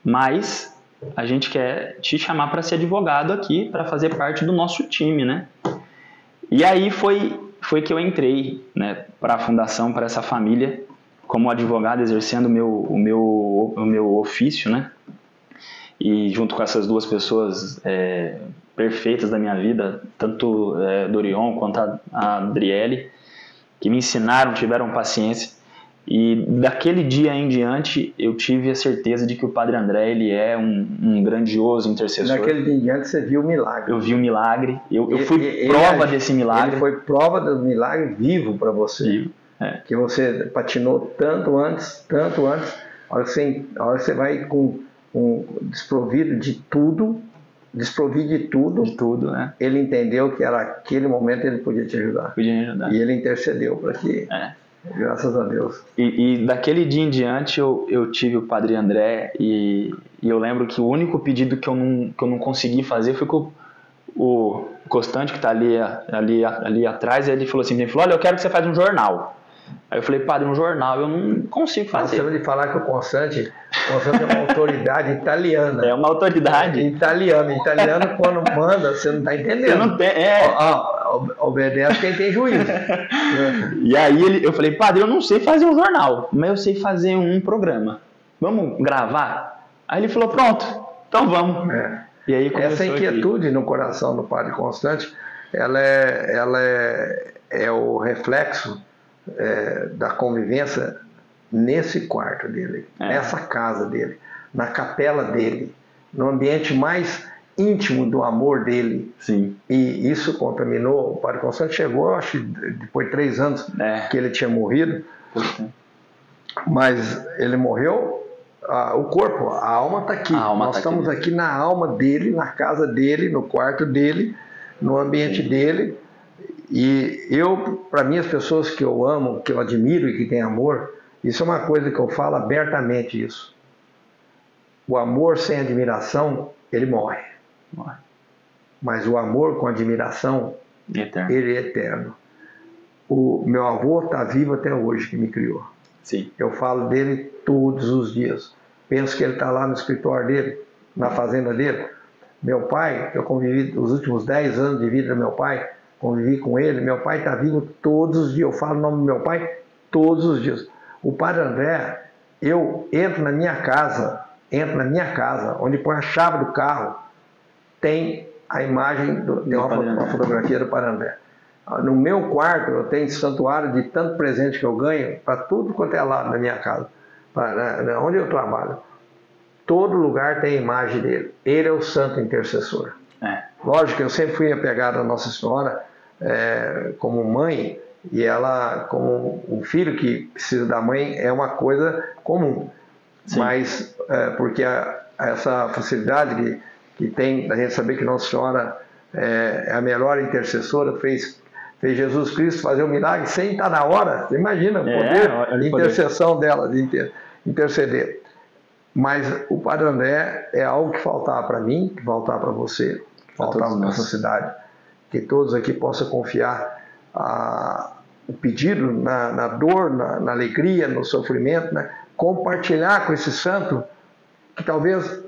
mas a gente quer te chamar para ser advogado aqui, para fazer parte do nosso time, né? E aí foi que eu entrei, né, para a fundação, para essa família, como advogado, exercendo o meu ofício, né? E junto com essas 2 pessoas perfeitas da minha vida, tanto Dorion quanto a Adriele, que me ensinaram, tiveram paciência. E daquele dia em diante, eu tive a certeza de que o Padre André, ele é um grandioso intercessor. Daquele dia em diante, você viu o milagre. Eu vi o milagre. Eu fui prova desse milagre. Ele foi prova do milagre vivo para você. Vivo. Que você patinou tanto antes. A hora que você vai desprovido de tudo, né? Ele entendeu que era aquele momento ele podia te ajudar. E ele intercedeu para que... Graças a Deus. E daquele dia em diante eu tive o Padre André e eu lembro que o único pedido que eu não consegui fazer foi com o Constante, que está ali atrás. Ele falou assim, olha, eu quero que você faça um jornal. Aí eu falei, Padre, um jornal eu não consigo fazer. Nós temos de falar que o Constante é uma autoridade italiana. É uma autoridade. Italiano, quando manda, você não está entendendo. Você não tem, obedece quem tem juízo. E aí eu falei, Padre, eu não sei fazer um jornal, mas eu sei fazer um programa. Vamos gravar? Aí ele falou, pronto, então vamos. E aí essa inquietude no coração do Padre Constante, ela é o reflexo da convivência nesse quarto dele, nessa casa dele, na capela dele, no ambiente mais íntimo do amor dele. Sim. E isso contaminou. O Padre Constante chegou, acho que depois de 3 anos que ele tinha morrido, mas ele morreu, o corpo, a alma está aqui. Nós estamos aqui na alma dele, na casa dele, no quarto dele, no ambiente dele. E para mim, as pessoas que eu amo, que eu admiro e que têm amor, isso é uma coisa que eu falo abertamente isso. O amor sem admiração, ele morre. Mas o amor com admiração, ele é eterno. O meu avô está vivo até hoje, que me criou. Sim. Eu falo dele todos os dias. Penso que ele está lá no escritório dele, na fazenda dele. Meu pai, que eu convivi os últimos 10 anos de vida do meu pai, convivi com ele. Meu pai está vivo todos os dias. Eu falo o nome do meu pai todos os dias. O Padre André, eu entro na minha casa, onde põe a chave do carro, tem a imagem, tem uma fotografia do Padre André. No meu quarto, eu tenho santuário de tanto presente que eu ganho, para tudo quanto é lado da minha casa, onde eu trabalho. Todo lugar tem a imagem dele. Ele é o santo intercessor. Lógico que eu sempre fui apegado à Nossa Senhora como mãe, e ela, como um filho que precisa da mãe, é uma coisa comum. Sim. Mas porque essa facilidade que tem da gente saber que Nossa Senhora é a melhor intercessora, fez Jesus Cristo fazer um milagre sem estar na hora. Você imagina o poder de intercessão dela, de interceder. Mas o Padre André é algo que faltava para mim, que faltava para você, que faltava na nossa cidade. Que todos aqui possam confiar o pedido na dor, na alegria, no sofrimento, né? Compartilhar com esse santo, que talvez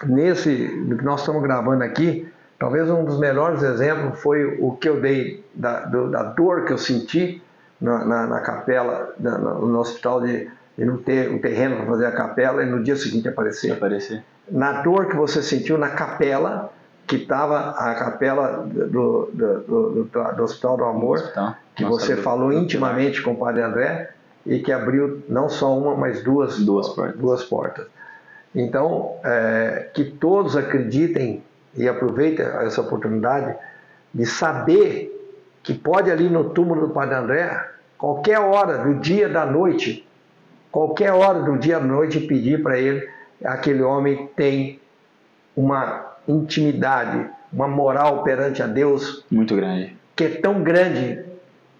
do que nós estamos gravando aqui, talvez um dos melhores exemplos foi o que eu dei da dor que eu senti na capela, no hospital de não ter um terreno para fazer a capela e no dia seguinte aparecer. Na dor que você sentiu na capela, que estava a capela do Hospital do Amor, que você falou intimamente com o Padre André e que abriu não só uma, mas duas portas. Então, que todos acreditem e aproveitem essa oportunidade de saber que pode ali no túmulo do Padre André, qualquer hora do dia, da noite, pedir para ele, aquele homem tem uma intimidade, uma moral perante a Deus muito grande, que é tão grande,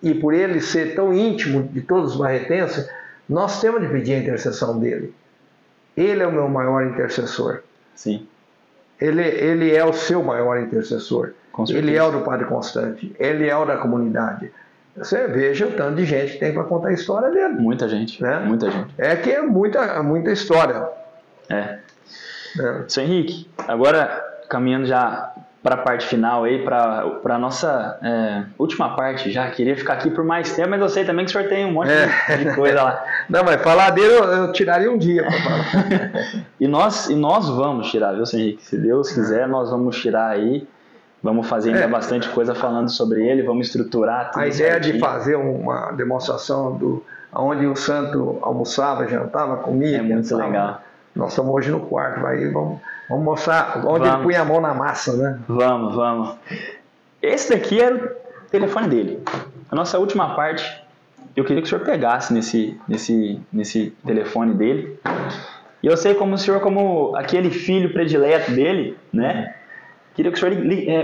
e por ele ser tão íntimo de todos os barretenses, nós temos de pedir a intercessão dele. Ele é o meu maior intercessor. Sim. Ele é o seu maior intercessor. Ele é o do Padre Constante. Ele é o da comunidade. Você veja o tanto de gente que tem para contar a história dele. Muita gente, né? Muita gente. É que é muita história. Seu Henrique, agora caminhando já para a parte final aí, para a nossa última parte já. Queria ficar aqui por mais tempo, mas eu sei também que o senhor tem um monte de coisa lá. Não, mas falar dele eu tiraria um dia para falar. e nós vamos tirar, viu, seu Henrique? Se Deus quiser, nós vamos tirar aí. Vamos fazer ainda bastante coisa falando sobre ele, vamos estruturar tudo. A ideia de fazer uma demonstração onde o santo almoçava, jantava, comia. É muito legal. Nós estamos hoje no quarto, aí vamos mostrar onde ele punha a mão na massa, né? Vamos. Esse daqui era o telefone dele. A nossa última parte, eu queria que o senhor pegasse nesse telefone dele. E eu sei como o senhor, como aquele filho predileto dele, né? Queria que o senhor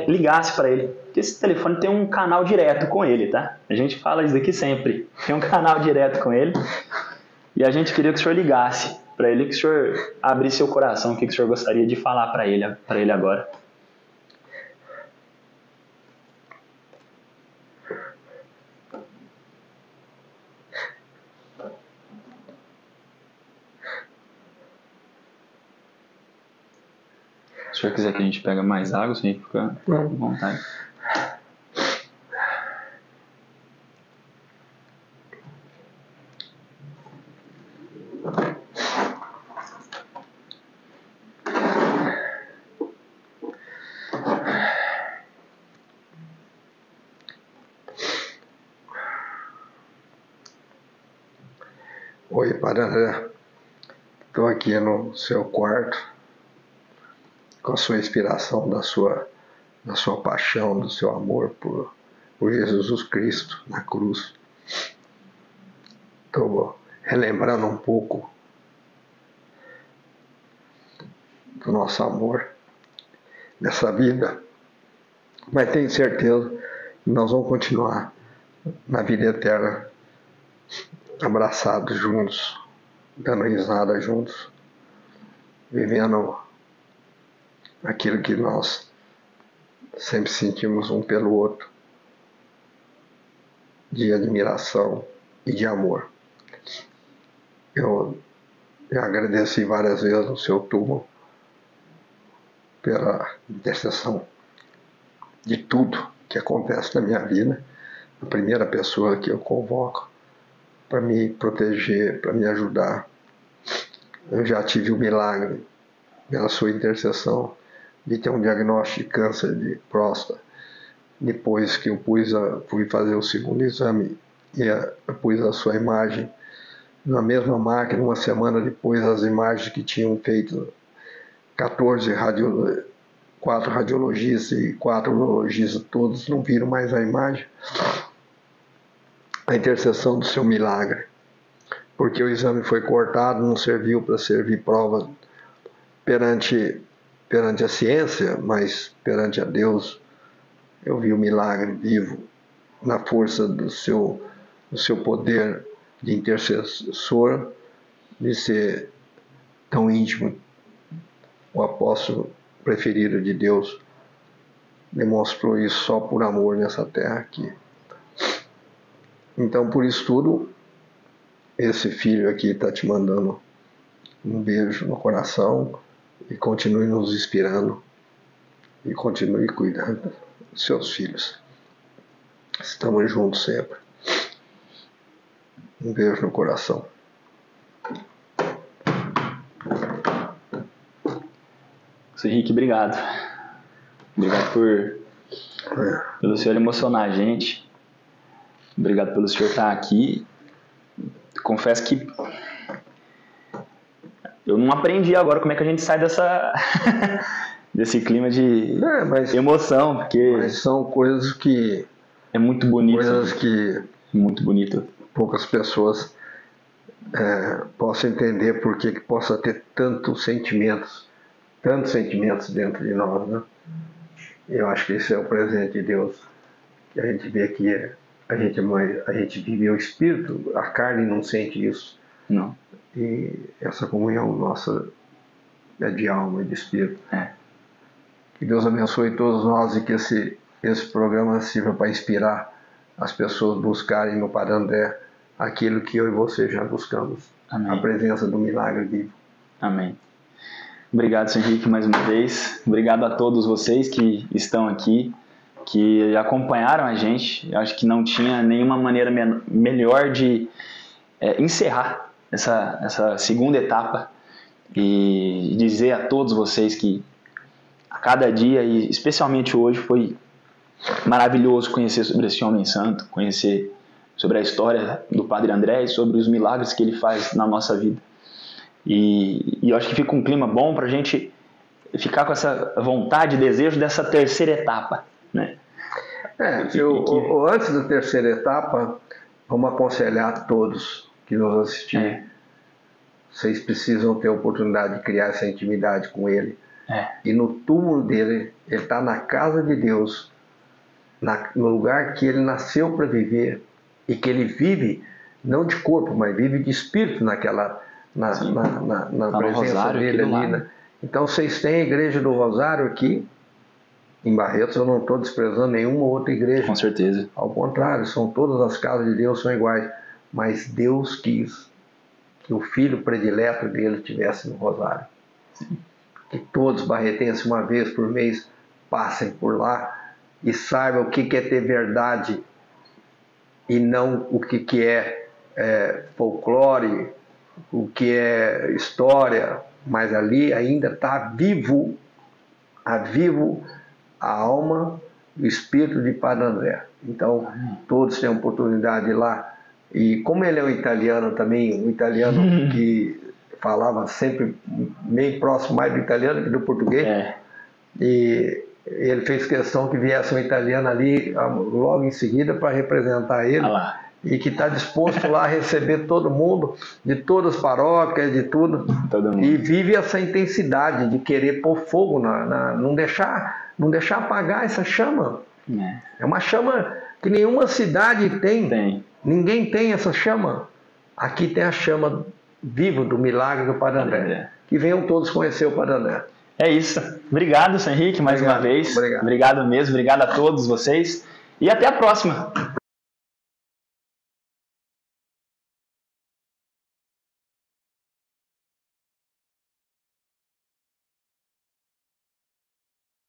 ligasse para ele. Porque esse telefone tem um canal direto com ele, tá? A gente fala isso aqui sempre. Tem um canal direto com ele. E a gente queria que o senhor ligasse para ele, que o senhor abrisse seu coração, o que o senhor gostaria de falar para ele agora. Se o senhor quiser que a gente pegue mais água, você fica à vontade. Oi, Padre André. Estou aqui no seu quarto com a sua inspiração da sua paixão, do seu amor por Jesus Cristo na cruz. Estou relembrando um pouco do nosso amor nessa vida, mas tenho certeza que nós vamos continuar na vida eterna, abraçados juntos, dando risada juntos, vivendo aquilo que nós sempre sentimos um pelo outro, de admiração e de amor. Eu agradeci várias vezes no seu túmulo pela intercessão de tudo que acontece na minha vida, a primeira pessoa que eu convoco para me proteger, para me ajudar. Eu já tive o milagre, pela sua intercessão, de ter um diagnóstico de câncer de próstata. Depois que eu fui fazer o segundo exame e eu pus a sua imagem na mesma máquina, uma semana depois, as imagens que tinham feito 4 radiologistas e 4 urologistas, todos não viram mais a imagem. A intercessão do seu milagre, porque o exame foi cortado, não serviu para servir prova perante a ciência, mas perante a Deus, eu vi o milagre vivo na força do seu poder de intercessor, de ser tão íntimo. O apóstolo preferido de Deus demonstrou isso só por amor nessa terra aqui. Então, por isso tudo, esse filho aqui está te mandando um beijo no coração e continue nos inspirando e continue cuidando dos seus filhos. Estamos juntos sempre. Um beijo no coração. Seu Henrique, obrigado. Obrigado pelo senhor emocionar a gente. Obrigado pelo senhor estar aqui. Confesso que eu não aprendi agora como é que a gente sai desse clima de emoção, porque mas são coisas que é muito bonito. Coisas que muito bonito. Poucas pessoas possam entender porque que possa ter tantos sentimentos dentro de nós, né? Eu acho que esse é o presente de Deus, que a gente vê que a gente vive o Espírito, a carne não sente isso. Não. E essa comunhão nossa é de alma e de Espírito. Que Deus abençoe todos nós e que esse programa sirva para inspirar as pessoas buscarem no Padre André aquilo que eu e você já buscamos. Amém. A presença do milagre vivo. Amém. Obrigado, Sr. Henrique, mais uma vez. Obrigado a todos vocês que estão aqui, que acompanharam a gente. Eu acho que não tinha nenhuma maneira melhor de encerrar essa segunda etapa e dizer a todos vocês que a cada dia, e especialmente hoje, foi maravilhoso conhecer sobre esse homem santo, conhecer sobre a história do Padre André e sobre os milagres que ele faz na nossa vida. E eu acho que fica um clima bom para a gente ficar com essa vontade e desejo dessa terceira etapa, né? Antes da terceira etapa, vamos aconselhar a todos que nos assistirem. Vocês precisam ter a oportunidade de criar essa intimidade com ele. E no túmulo dele, ele está na casa de Deus, no lugar que ele nasceu para viver e que ele vive, não de corpo, mas vive de espírito na presença dele ali, né? Então vocês têm a igreja do Rosário aqui em Barretos. Eu não estou desprezando nenhuma outra igreja, com certeza, ao contrário, são todas as casas de Deus são iguais, mas Deus quis que o filho predileto dele estivesse no Rosário. Sim. Que todos barretenses uma vez por mês passem por lá e saibam o que é ter verdade e não o que é folclore, o que é história, mas ali ainda está vivo a alma, o espírito de Padre André. Então, todos têm a oportunidade de ir lá. E como ele é um italiano também, um italiano que falava sempre meio próximo mais do italiano que do português, e ele fez questão que viesse um italiano ali logo em seguida para representar ele. E que está disposto lá a receber todo mundo, de todas as paróquias, de tudo. E vive essa intensidade de querer pôr fogo, não deixar apagar essa chama. É uma chama que nenhuma cidade tem. Ninguém tem essa chama. Aqui tem a chama viva do milagre do Padre André. Que venham todos conhecer o Padre André. É isso. Obrigado, Sr. Henrique, mais uma vez. Obrigado mesmo. Obrigado a todos vocês. E até a próxima.